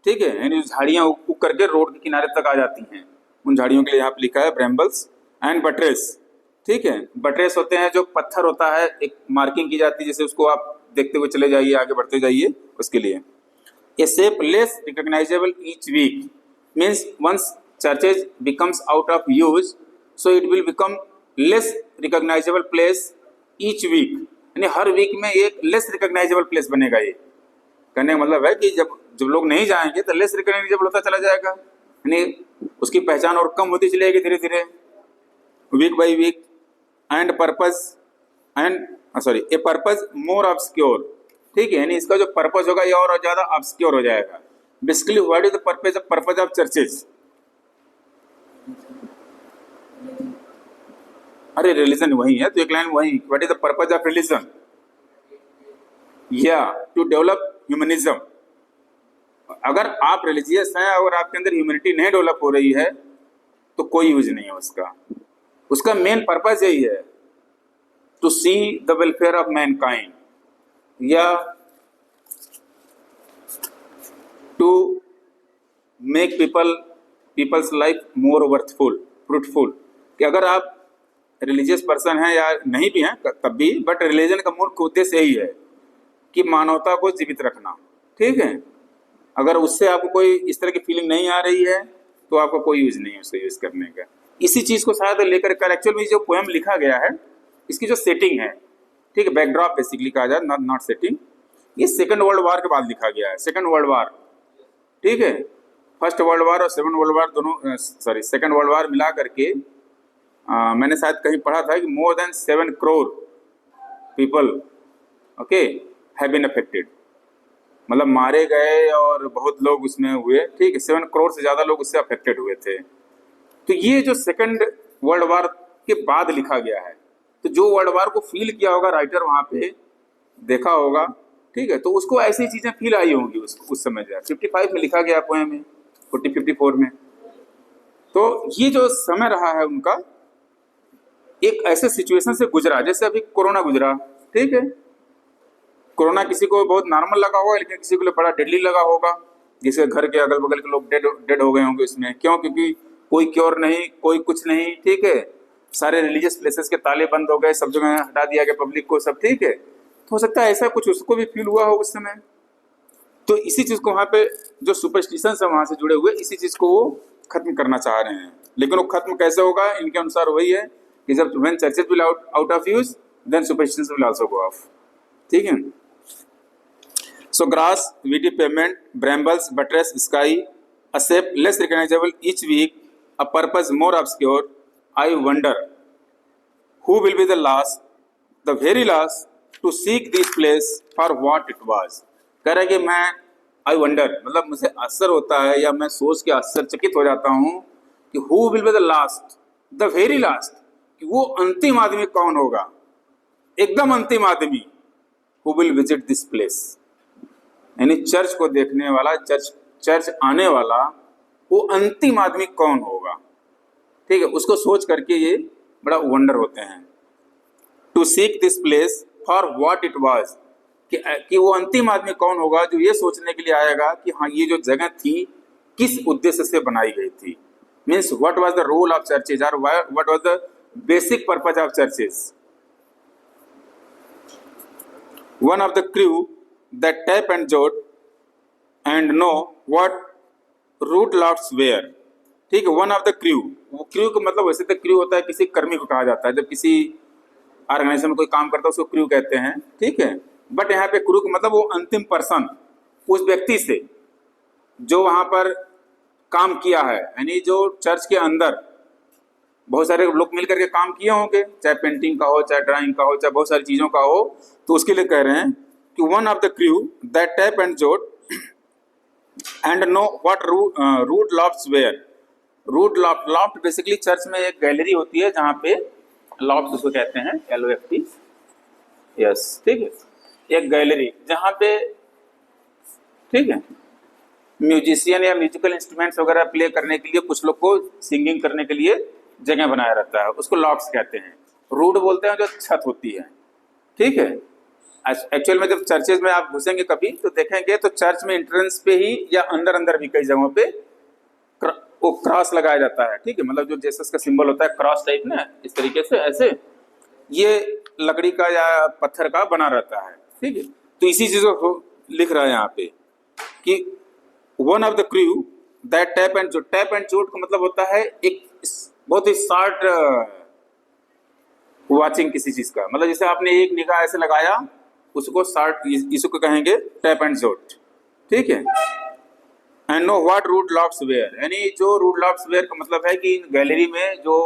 ठीक है, यानी झाड़ियां उग करके रोड के किनारे तक आ जाती हैं, उन झाड़ियों के लिए यहाँ पे लिखा है ब्रैम्बल्स। एंड बटरेस, ठीक है, बटरेस होते हैं जो पत्थर होता है, एक मार्किंग की जाती है, जैसे उसको आप देखते हुए चले जाइए, आगे बढ़ते जाइए, उसके लिए। A shape less recognisable each week means once churches becomes out of use, so it will become less recognisable place each week, यानी हर वीक में एक लेस रिकॉग्नाइजेबल प्लेस बनेगा। ये कहने का मतलब है कि जब जब लोग नहीं जाएंगे तो लेस रिकॉग्नाइजेबल होता चला जाएगा, यानी उसकी पहचान और कम होती चली जाएगी धीरे धीरे, week by week. And purpose, and sorry a purpose more obscure, ठीक है, यानी इसका जो पर्पस होगा ये और ज्यादा ऑब्सक्योर हो जाएगा। Basically what is the purpose of churches? अरे रिलीजन वही है, तो एक लाइन वही, what is the purpose of religion? या टू डेवलप ह्यूमनिज्म। अगर आप रिलीजियस हैं और आपके अंदर ह्यूमनिटी नहीं डेवलप हो रही है तो कोई यूज नहीं है उसका। उसका मेन पर्पस यही है, to see the welfare of mankind, या to make people's life more worthful, fruitful. कि अगर आप रिलीजियस पर्सन हैं या नहीं भी हैं तब भी, बट रिलीजन का मुख्य उद्देश्य यही है कि मानवता को जीवित रखना, ठीक है। अगर उससे आपको कोई इस तरह की फीलिंग नहीं आ रही है तो आपको कोई यूज नहीं है उसको यूज करने का। इसी चीज को शायद लेकर कर एक्चुअल में जो पोएम लिखा गया है, इसकी जो सेटिंग है, ठीक है, बैकड्रॉप बेसिकली कहा जाए, नॉट सेटिंग, ये सेकंड वर्ल्ड वार के बाद लिखा गया है। सेकंड वर्ल्ड वार, ठीक है, फर्स्ट वर्ल्ड वार और सेकंड वर्ल्ड वार दोनों, सॉरी सेकंड वर्ल्ड वार मिला करके मैंने शायद कहीं पढ़ा था कि more than 7 crore people, okay, have been affected, मतलब मारे गए और बहुत लोग उसमें हुए, ठीक है, 7 करोड़ से ज़्यादा लोग उससे अफेक्टेड हुए थे। तो ये जो सेकंड वर्ल्ड वार के बाद लिखा गया है, तो जो वर्ल्ड वार को फील किया होगा राइटर, वहाँ पे देखा होगा, ठीक है, तो उसको ऐसी चीज़ें फील आई होंगी उस समय जो 55 में लिखा गया पोएम में, 54 में। तो ये जो समय रहा है उनका, एक ऐसे सिचुएशन से गुजरा जैसे अभी कोरोना गुजरा, ठीक है। कोरोना किसी को बहुत नॉर्मल लगा होगा, लेकिन किसी को बड़ा डेडली लगा होगा, जिसके घर के अगल बगल के लोग डेड हो गए होंगे इसमें। क्यों? क्योंकि कोई क्योर नहीं, कोई कुछ नहीं, ठीक है, सारे रिलीजियस प्लेसेस के ताले बंद हो गए, सब जगह हटा दिया गया पब्लिक को, सब, ठीक है। तो हो सकता है ऐसा कुछ उसको भी फील हुआ हो उस समय। तो इसी चीज को वहाँ पे जो सुपरस्टिशंस है वहाँ से जुड़े हुए, इसी चीज को वो खत्म करना चाह रहे हैं। लेकिन वो खत्म कैसे होगा? इनके अनुसार वही है कि जब when churches will out of use then superstitions will also go off, ठीक है। So grass, weedy pavement, brambles, buttress, sky, a shape less recognizable each week, a purpose more obscure. I wonder who will be the last, the very last, to seek this place for what it was. कह रहा है कि मैं I wonder, मतलब मुझे आश्चर्य होता है या मैं सोच के आश्चर्यचकित हो जाता हूँ कि who will be the last, the very last, कि वो अंतिम आदमी कौन होगा, एकदम अंतिम आदमी, who will visit this place, यानी चर्च को देखने वाला, चर्च आने वाला वो अंतिम आदमी कौन होगा, ठीक है। उसको सोच करके ये बड़ा वंडर होते हैं। To seek this place for what it was, कि वो अंतिम आदमी कौन होगा जो ये सोचने के लिए आएगा कि हाँ ये जो जगह थी किस उद्देश्य से बनाई गई थी, means what was the role of churches और what was the basic purpose of churches. One of the crew that tap and jot and know what root lords were, ठीक है। वन ऑफ द क्रू, वो crew का मतलब वैसे तो crew होता है किसी कर्मी को कहा जाता है, जब किसी ऑर्गेनाइजेशन में कोई काम करता है उसको क्रू कहते हैं, ठीक है। बट यहाँ पे क्रू का मतलब वो अंतिम पर्सन, उस व्यक्ति से जो वहाँ पर काम किया है, यानी जो चर्च के अंदर बहुत सारे लोग मिल करके काम किए होंगे, चाहे पेंटिंग का हो, चाहे ड्राइंग का हो, चाहे बहुत सारी चीज़ों का हो, तो उसके लिए कह रहे हैं कि one of the crew that tap and jot and know what rood lofts were. Rood loft, loft basically church में एक गैलरी होती है जहाँ पे लॉफ्ट उसको कहते हैं, LOFT, यस, ठीक है, एक गैलरी जहाँ पे, ठीक है, म्यूजिशियन या म्यूजिकल इंस्ट्रूमेंट्स वगैरह प्ले करने के लिए, कुछ लोग को सिंगिंग करने के लिए जगह बनाया रहता है, उसको लॉफ्ट्स कहते हैं। रूट बोलते हैं जो छत होती है, ठीक है। एक्चुअल में जब चर्चेज में आप घुसेंगे कभी तो देखेंगे तो चर्च में एंट्रेंस पे ही या अंदर अंदर भी कई जगहों पे वो क्रॉस लगाया जाता है, ठीक है, मतलब जो जेसस का सिंबल होता है क्रॉस टाइप ना, इस तरीके से ऐसे, ये लकड़ी का या पत्थर का बना रहता है, ठीक है। तो इसी चीज को लिख रहा है यहाँ पे कि one of the crew that tap and jot. Tap and jot का मतलब होता है एक बहुत ही शॉर्ट वाचिंग किसी चीज का, मतलब जैसे आपने एक निगाह ऐसे लगाया, उसको शॉर्ट, इसको कहेंगे टैप एंड जोट, ठीक है। And know what rood lofts were, यानी जो रूट लॉफ्ट्स वेयर का मतलब है कि गैलरी में जो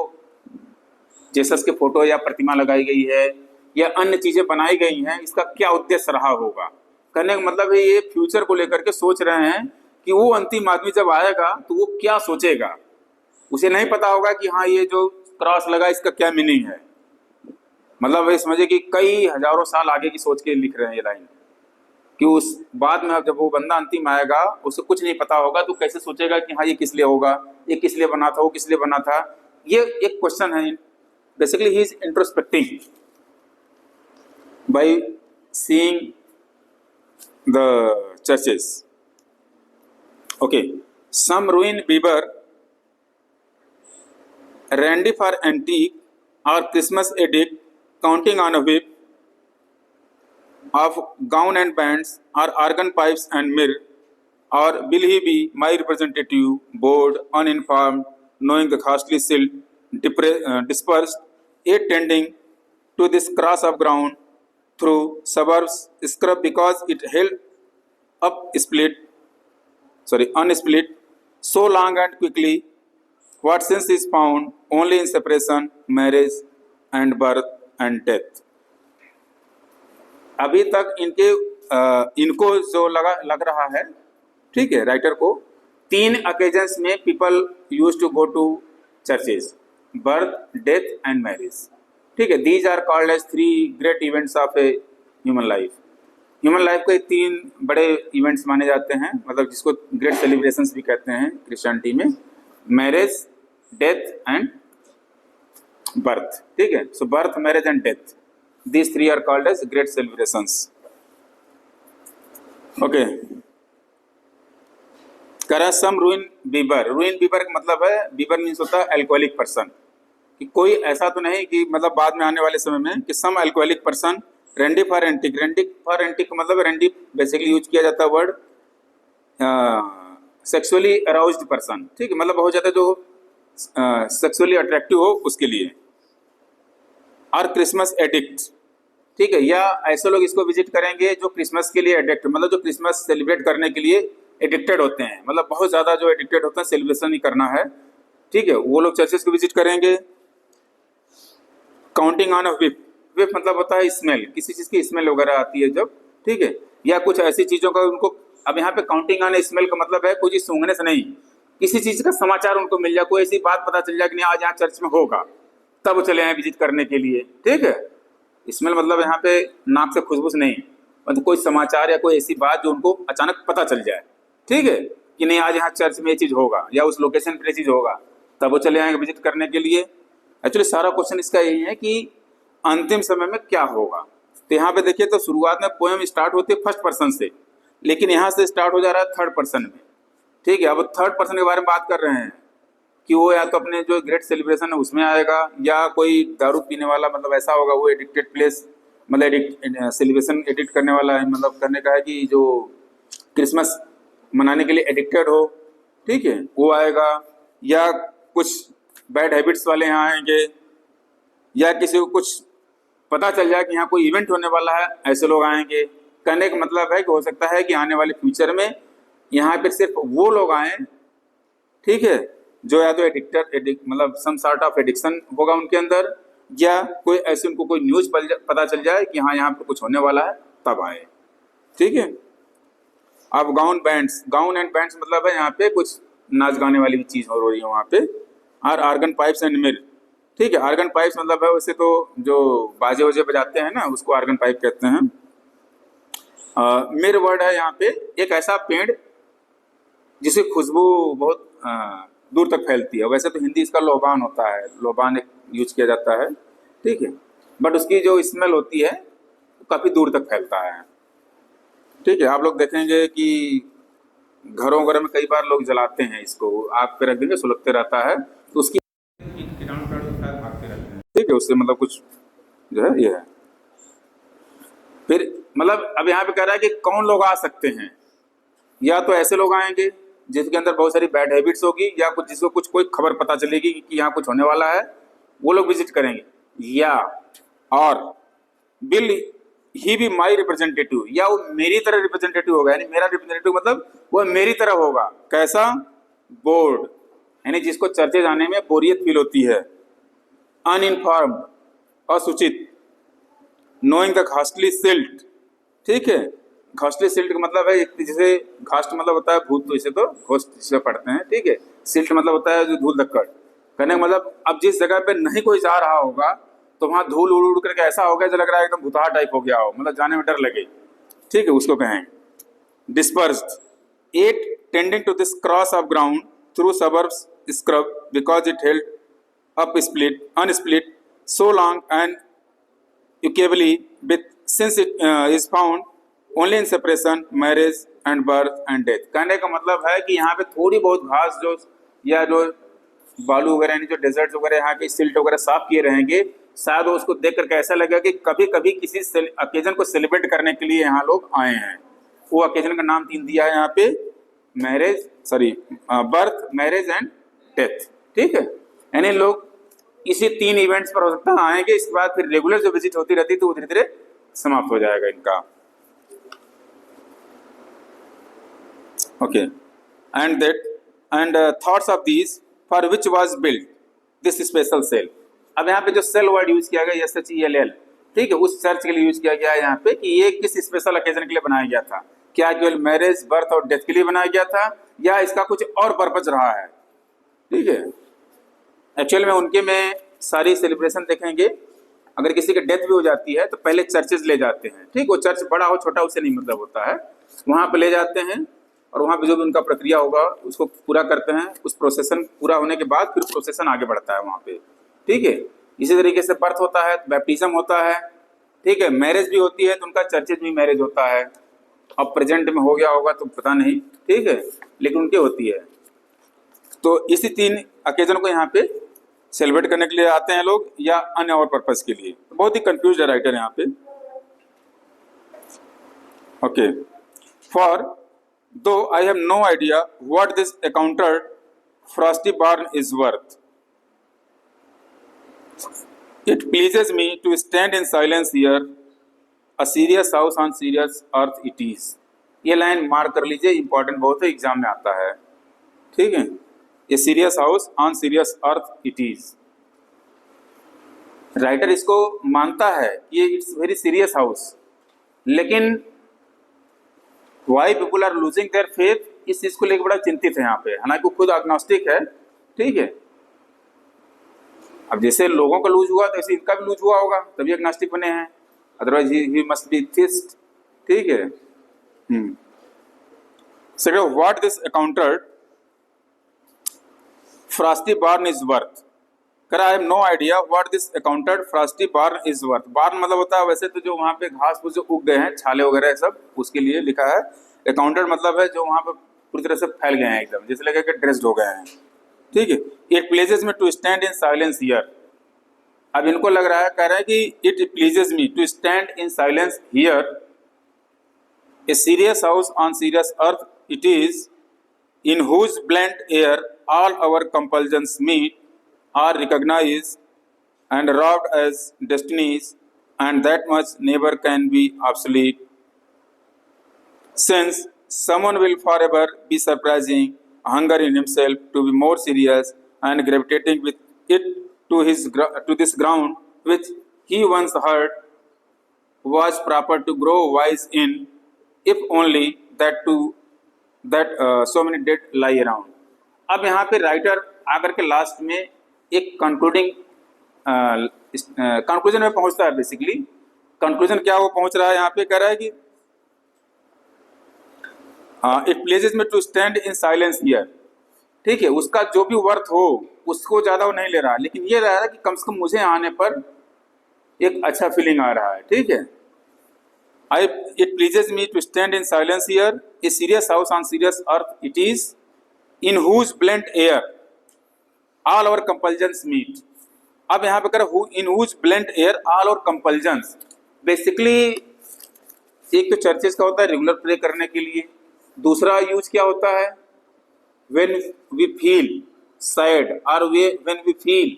जेसस के फोटो या प्रतिमा लगाई गई है या अन्य चीजें बनाई गई हैं, इसका क्या उद्देश्य रहा होगा। कहने का मतलब है ये फ्यूचर को लेकर के सोच रहे हैं कि वो अंतिम आदमी जब आएगा तो वो क्या सोचेगा। उसे नहीं पता होगा कि हाँ ये जो क्रॉस लगा इसका क्या मीनिंग है, मतलब ये समझे कि कई हजारों साल आगे की सोच के लिख रहे हैं ये लाइन, कि उस बाद में जब वो बंदा अंतिम आएगा उसे कुछ नहीं पता होगा तो कैसे सोचेगा कि हाँ ये किस लिए होगा, ये किस लिए बना था, वो किस लिए बना था। ये एक क्वेश्चन है। Basically he is introspecting by seeing the churches. Okay, some ruin Bieber Randy for antique or Christmas edict counting on a whip of gown and bands or organ pipes and myrrh, or will he be my representative, bored, uninformed, knowing the costly silt dispersed, yet tending to this cross of ground through suburbs scrub because it held up unsplit so long and quickly, what sense is found only in separation, marriage and birth and death। अभी तक इनको जो लग रहा है, ठीक है, writer को 3 अकेजन्स में people use to go to churches, birth, death and marriage, ठीक है। These are called as 3 great events of a human life. Human life के 3 बड़े इवेंट्स माने जाते हैं, मतलब जिसको ग्रेट सेलिब्रेशंस भी कहते हैं क्रिश्चियनिटी में, मैरिज, डेथ एंड बर्थ, ठीक है। So birth, marriage and death, these 3 are called as great celebrations। okay, करा सम ruin Bieber। ruin Bieber का मतलब है, Bieber मीन्स होता है अल्कोहलिक पर्सन, कि कोई ऐसा तो नहीं कि मतलब बाद में आने वाले समय में कि some alcoholic person randy for antique. Randy for antique का मतलब रेंडी बेसिकली यूज किया जाता है वर्ड सेक्सुअली अराउज्ड पर्सन, ठीक है, मतलब बहुत ज्यादा जो सेक्सुअली अट्रैक्टिव हो उसके लिए। और क्रिसमस एडिक्ट, ठीक है, या ऐसे लोग इसको विजिट करेंगे जो क्रिसमस के लिए एडिक्ट, मतलब जो क्रिसमस सेलिब्रेट करने के लिए एडिक्टेड होते हैं, मतलब बहुत ज़्यादा जो एडिक्टेड होते हैं, सेलिब्रेशन ही करना है, ठीक है, वो लोग चर्चेस को विजिट करेंगे। Counting on a whip, whip मतलब होता है स्मेल, किसी चीज़ की स्मेल वगैरह आती है जब, ठीक है, या कुछ ऐसी चीज़ों का उनको, अब यहाँ पे काउंटिंग ऑन स्मेल का मतलब है कोई चीज़ सूंघने से नहीं, किसी चीज़ का समाचार उनको मिल जाए, कोई ऐसी बात पता चल जाए कि नहीं आज यहाँ चर्च में होगा, तब वो चले आए विजिट करने के लिए, ठीक है। स्मेल मतलब यहाँ पे नाक से खुशबू नहीं, मतलब कोई समाचार या कोई ऐसी बात जो उनको अचानक पता चल जाए, ठीक है, कि नहीं आज यहाँ चर्च में ये चीज़ होगा या उस लोकेशन पे ये चीज़ होगा, तब वो चले आएंगे विजिट करने के लिए। एक्चुअली सारा क्वेश्चन इसका यही है कि अंतिम समय में क्या होगा। तो यहाँ पे देखिए, तो शुरुआत में पोएम स्टार्ट होती है फर्स्ट पर्सन से, लेकिन यहाँ से स्टार्ट हो जा रहा है थर्ड पर्सन में, ठीक है। अब थर्ड पर्सन के बारे में बात कर रहे हैं कि वो या तो अपने जो ग्रेट सेलिब्रेशन है उसमें आएगा, या कोई दारू पीने वाला, मतलब ऐसा होगा वो एडिक्टेड प्लेस, मतलब सेलिब्रेशन एडिक्ट करने वाला है, मतलब करने का है कि जो क्रिसमस मनाने के लिए एडिक्टेड हो, ठीक है, वो आएगा, या कुछ बैड हैबिट्स वाले यहाँ आएंगे, या किसी को कुछ पता चल जाए कि यहाँ कोई इवेंट होने वाला है, ऐसे लोग आएंगे। कहने का मतलब है कि हो सकता है कि आने वाले फ्यूचर में यहाँ पे सिर्फ वो लोग आए, ठीक है, जो या तो मतलब सम सॉर्ट ऑफ एडिक्शन होगा उनके अंदर, या कोई ऐसे उनको कोई न्यूज़ पता चल जाए कि हाँ यहाँ पे कुछ होने वाला है, तब आए। ठीक है। अब गाउन एंड बैंड्स मतलब है यहाँ पे कुछ नाच गाने वाली भी चीज हो रही है वहाँ पे। और आर्गन पाइप्स एंड मिर, ठीक है। आर्गन पाइप्स मतलब है वैसे तो जो बाजे वजे बजाते हैं ना उसको आर्गन पाइप कहते हैं। मिर वर्ड है यहाँ पे एक ऐसा पेड़ जिसकी खुशबू बहुत दूर तक फैलती है। वैसे तो हिंदी इसका लोबान होता है, लोबान एक यूज किया जाता है, ठीक है। बट उसकी जो स्मेल होती है काफी दूर तक फैलता है, ठीक है। आप लोग देखेंगे कि घरों वगैरह में कई बार लोग जलाते हैं इसको, आग पे रख देंगे सुलगते रहता है तो उसकी कीटाणु भागते रहते हैं, ठीक है। उससे मतलब कुछ जो है ये है। फिर मतलब अब यहाँ पे कह रहा है कि कौन लोग आ सकते हैं, या तो ऐसे लोग आएंगे जिसके अंदर बहुत सारी बैड हैबिट्स होगी, या कुछ जिसको कुछ कोई खबर पता चलेगी कि यहाँ कुछ होने वाला है, वो लोग विजिट करेंगे। या और विल ही भी माई रिप्रेजेंटेटिव, या वो मेरी तरह रिप्रेजेंटेटिव होगा, यानी मेरा रिप्रेजेंटेटिव मतलब वो मेरी तरह होगा। कैसा? बोर्ड, यानी जिसको चर्चे जाने में बोरियत फील होती है। अनइन्फॉर्म्ड, असूचित। नोइंग द घास्टली सिल्ट, ठीक है। घास्टली सिल्ट का मतलब है जैसे घास्ट मतलब होता है भूत, तो इसे तो घोस्ट जिसे पढ़ते हैं, ठीक है। सिल्ट मतलब होता है जो धूल धक्कड़। कहने का मतलब अब जिस जगह पे नहीं कोई जा रहा होगा तो वहां धूल उड़ उड़ करके ऐसा हो गया जो लग रहा है एकदम भुताहा टाइप हो गया हो, मतलब जाने में डर लगे, ठीक है, उसको कहें। Dispersed, at tending to this cross of ground through suburbs scrub because it held up split unsplit so long and equably with since it is found only in separation, marriage and birth and death। कहने का मतलब है कि यहाँ पे थोड़ी बहुत घास जो या जो बालू वगैरह यानी जो डेजर्ट वगैरह यहाँ के सिल्ट वगैरह साफ किए रहेंगे, शायद उसको देख करके ऐसा लगेगा कि कभी कभी किसी अकेजन को सेलिब्रेट करने के लिए यहाँ लोग आए हैं। वो अकेजन का नाम 3 दिया है यहाँ पे, बर्थ, मैरिज एंड डेथ, ठीक है। यानी लोग इसी 3 इवेंट्स पर हो सकता है आएंगे, इसके बाद फिर रेगुलर जो विजिट होती रहती तो वो धीरे धीरे समाप्त हो जाएगा इनका। Okay, and thoughts of these for which was built this special cell. अब यहाँ पे जो सेल वर्ड यूज किया गया SHELL, ठीक है, उस चर्च के लिए यूज किया गया है यहाँ पे कि ये किस स्पेशल ओकेजन के लिए बनाया गया था। क्या केवल मैरिज, बर्थ और डेथ के लिए बनाया गया था, या इसका कुछ और पर्पज रहा है, ठीक है। एक्चुअल में उनके में सारी सेलिब्रेशन देखेंगे, अगर किसी की डेथ भी हो जाती है तो पहले चर्चेज ले जाते हैं, ठीक। वो चर्च बड़ा हो छोटा उससे नहीं मतलब होता है, वहाँ पे ले जाते हैं और वहाँ पे जो भी उनका प्रक्रिया होगा उसको पूरा करते हैं। उस प्रोसेसन पूरा होने के बाद फिर प्रोसेसन आगे बढ़ता है वहाँ पे, ठीक है। इसी तरीके से बर्थ होता है, बैप्टिज्म होता है, ठीक है। मैरिज भी होती है तो उनका चर्चेज में मैरिज होता है। अब प्रेजेंट में हो गया होगा तो पता नहीं, ठीक है, लेकिन उनकी होती है। तो इसी 3 अकेजन को यहाँ पे सेलिब्रेट करने के लिए आते हैं लोग, या अन्य और पर्पस के लिए। तो बहुत ही कंफ्यूज है राइटर यहाँ पे। Okay, for though I have no idea what this accounted frosty barn is worth, it pleases me to stand in silence here, a serious house on serious earth it is. ये line mark कर लीजिए, important बहुत है, exam में आता है, ठीक है। A serious house on serious earth it is. Writer इसको मानता है ये इट्स वेरी सीरियस हाउस, लेकिन why people are losing their faith, इस चीज को लेकर बड़ा चिंतित है यहाँ पे। हालांकि वो खुद अग्नोस्टिक है, ठीक है। अब जैसे लोगों का लूज हुआ तो ऐसे इनका भी लूज हुआ होगा, तभी अग्नोस्टिक बने हैं, अदरवाइज ही मस्ट बी थिस्ट, ठीक है। So what this accounted frosty barn is worth, कर I have no idea what this accounted frosty barn is worth। barn मतलब होता है वैसे तो जो वहाँ पे घास फूस जो उग गए हैं, छाले वगैरह सब, उसके लिए लिखा है। accounted मतलब है जो वहाँ पे पूरी तरह से फैल गए हैं, एकदम जैसे लगे कि ड्रेस्ड हो गए हैं, ठीक है। it pleases me to stand in silence here। अब इनको लग रहा है, कह रहा है कि it pleases me to stand in silence here, a serious house on serious earth it is, in whose blent air all our compulsions meet, are recognized and robbed as destinies, and that much never can be obsolete, since someone will forever be surprising hunger in himself to be more serious and gravitating with it to this ground which he once heard was proper to grow wise in, if only that so many dead lie around. अब यहाँ पे writer आकर के last में एक concluding conclusion में पहुंचता है। बेसिकली कंक्लूजन क्या वो पहुंच रहा है, यहाँ पे कह रहा है कि it pleases me to stand in silence here. ठीक है, उसका जो भी वर्थ हो उसको ज़्यादा वो नहीं ले रहा, लेकिन ये रहा है कि कम से कम मुझे आने पर एक अच्छा फीलिंग आ रहा है। ठीक है, it pleases me to stand in silence here, a serious house on serious earth it is, in whose blent air all our compulsions meet. अब यहाँ पे करो in whose blent air all our compulsions. Basically एक तो churches का होता है regular pray करने के लिए, दूसरा यूज क्या होता है when we feel sad or when we feel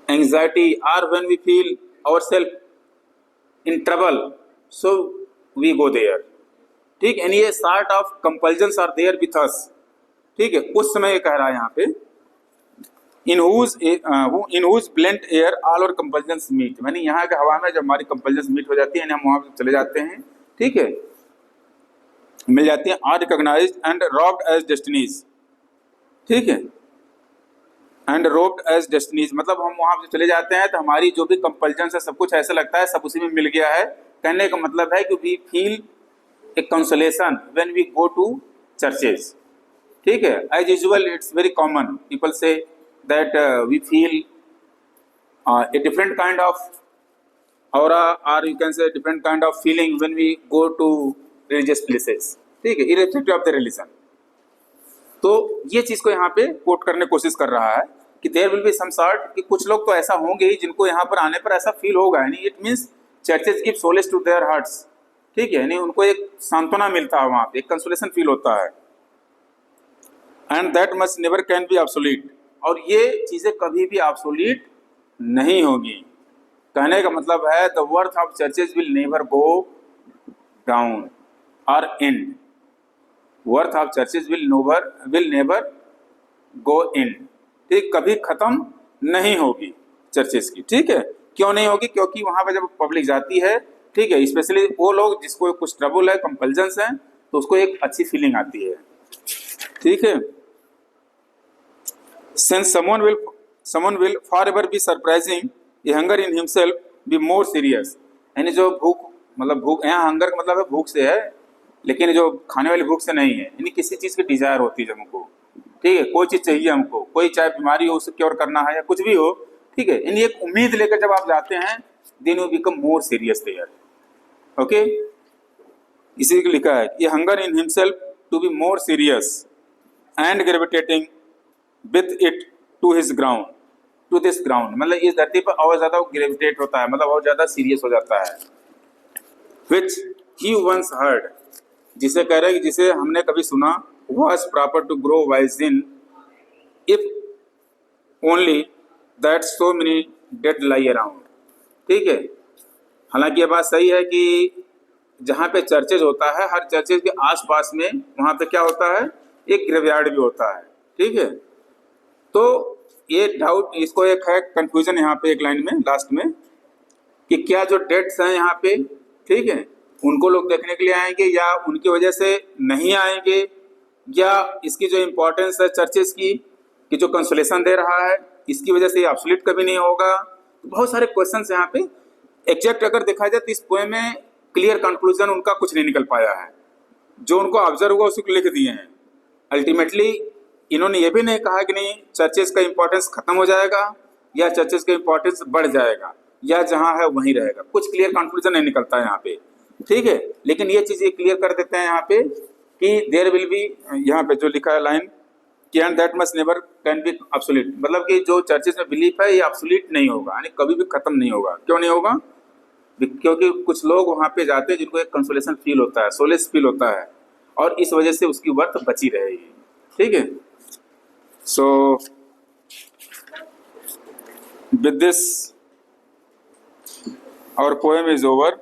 anxiety or when we feel ourselves in trouble, so we go there. ठीक, यानी ये sort of compulsions are there with us. ठीक है, उस समय ये कह रहा है यहाँ पे in whose blent air all our compulsions meet, यानी यहाँ के हवा में जब हमारी compulsions meet हो जाती है, हम वहाँ चले जाते हैं। ठीक है, मिल जाती हैं, are recognized and robbed as destinies. ठीक है, एंड रोप्ड एज डेस्टिनीज, मतलब हम वहाँ पे चले जाते हैं तो हमारी जो भी कंपल्जन है सब कुछ ऐसा लगता है सब उसी में मिल गया है। कहने का मतलब है कि we feel a consolation when we go to churches. ठीक है, as usual it's very common, people say that we feel a different kind of aura और you can say different kind of feeling when we go to religious places. ठीक है, irrespective of the religion. तो ये चीज को यहाँ पे coat करने की कोशिश कर रहा है कि there will be some sort, कि कुछ लोग तो ऐसा होंगे ही जिनको यहाँ पर आने पर ऐसा फील होगा, यानी it means churches give solace to their hearts. ठीक है, यानी उनको एक सांत्वना मिलता है वहाँ पे, एक कंसोलेशन फील होता है। And that must never can be obsolete, और ये चीजें कभी भी ऑब्सोलीट नहीं होगी। कहने का मतलब है the worth of churches will never go down और end, worth of churches will never go in. ठीक, कभी खत्म नहीं होगी चर्चेज की। ठीक है, क्यों नहीं होगी? क्योंकि वहां पर जब पब्लिक जाती है, ठीक है, स्पेशली वो लोग जिसको कुछ ट्रबल है, कंपल्जन्स हैं, तो उसको एक अच्छी फीलिंग आती है। ठीक है, since someone will for ever be surprising, a hunger in himself B more serious. यानी जो भूख, मतलब भूख यहाँ हंगर का मतलब है भूख से है, लेकिन जो खाने वाली भूख से नहीं है, यानी किसी चीज़ की डिजायर होती है हमको। ठीक है, कोई चीज़ चाहिए हमको, कोई चाहे बीमारी हो उसे क्योर करना है या कुछ भी हो। ठीक है, यानी एक उम्मीद लेकर जब आप जाते हैं, then you become more serious there. Okay, इसी को लिखा है ये hunger in himself to be more serious and gravitating with it to his ground, to this ground, मतलब इस धरती पर और ज़्यादा ग्रेविटेट होता है, मतलब और ज़्यादा सीरियस हो जाता है। विच ही वंस हर्ड, जिसे कह रहे हैं कि जिसे हमने कभी सुना, was proper to grow wise in, if only that so many dead lie around। ठीक है, हालांकि ये बात सही है कि जहाँ पे चर्चेज होता है, हर चर्चेज के आसपास में वहाँ पे क्या होता है, एक ग्रेवयार्ड भी होता है। ठीक है, तो ये डाउट, इसको एक है कंफ्यूजन यहाँ पे एक लाइन में लास्ट में, कि क्या जो डेड्स हैं यहाँ पे, ठीक है, उनको लोग देखने के लिए आएंगे या उनकी वजह से नहीं आएंगे, या इसकी जो इम्पोर्टेंस है चर्चेस की, कि जो कंसोलेशन दे रहा है, इसकी वजह से ये ऑब्सोलीट कभी नहीं होगा। बहुत सारे क्वेश्चंस यहाँ पे एग्जैक्ट अगर देखा जाए तो इस पोएम में क्लियर कंक्लूजन उनका कुछ नहीं निकल पाया है। जो उनको ऑब्जर्व हुआ उसको लिख दिए हैं। अल्टीमेटली इन्होंने ये भी नहीं कहा कि नहीं चर्चेस का इंपॉर्टेंस खत्म हो जाएगा या चर्चेस का इंपॉर्टेंस बढ़ जाएगा या जहाँ है वहीं रहेगा, कुछ क्लियर कंक्लूजन नहीं निकलता है यहाँ पे। ठीक है, लेकिन ये चीज़ क्लियर कर देते हैं यहाँ पे कि देयर विल बी, यहाँ पे जो लिखा है लाइन कि and that must never can be obsolete, मतलब कि जो चर्चेस में बिलीफ है ये ऑब्सोलीट नहीं होगा, यानी कभी भी खत्म नहीं होगा। क्यों नहीं होगा? क्योंकि कुछ लोग वहाँ पे जाते हैं जिनको एक कंसोलेशन फील होता है, सोलेस फील होता है, और इस वजह से उसकी वर्थ बची रहेगी। ठीक है, so with this our poem is over.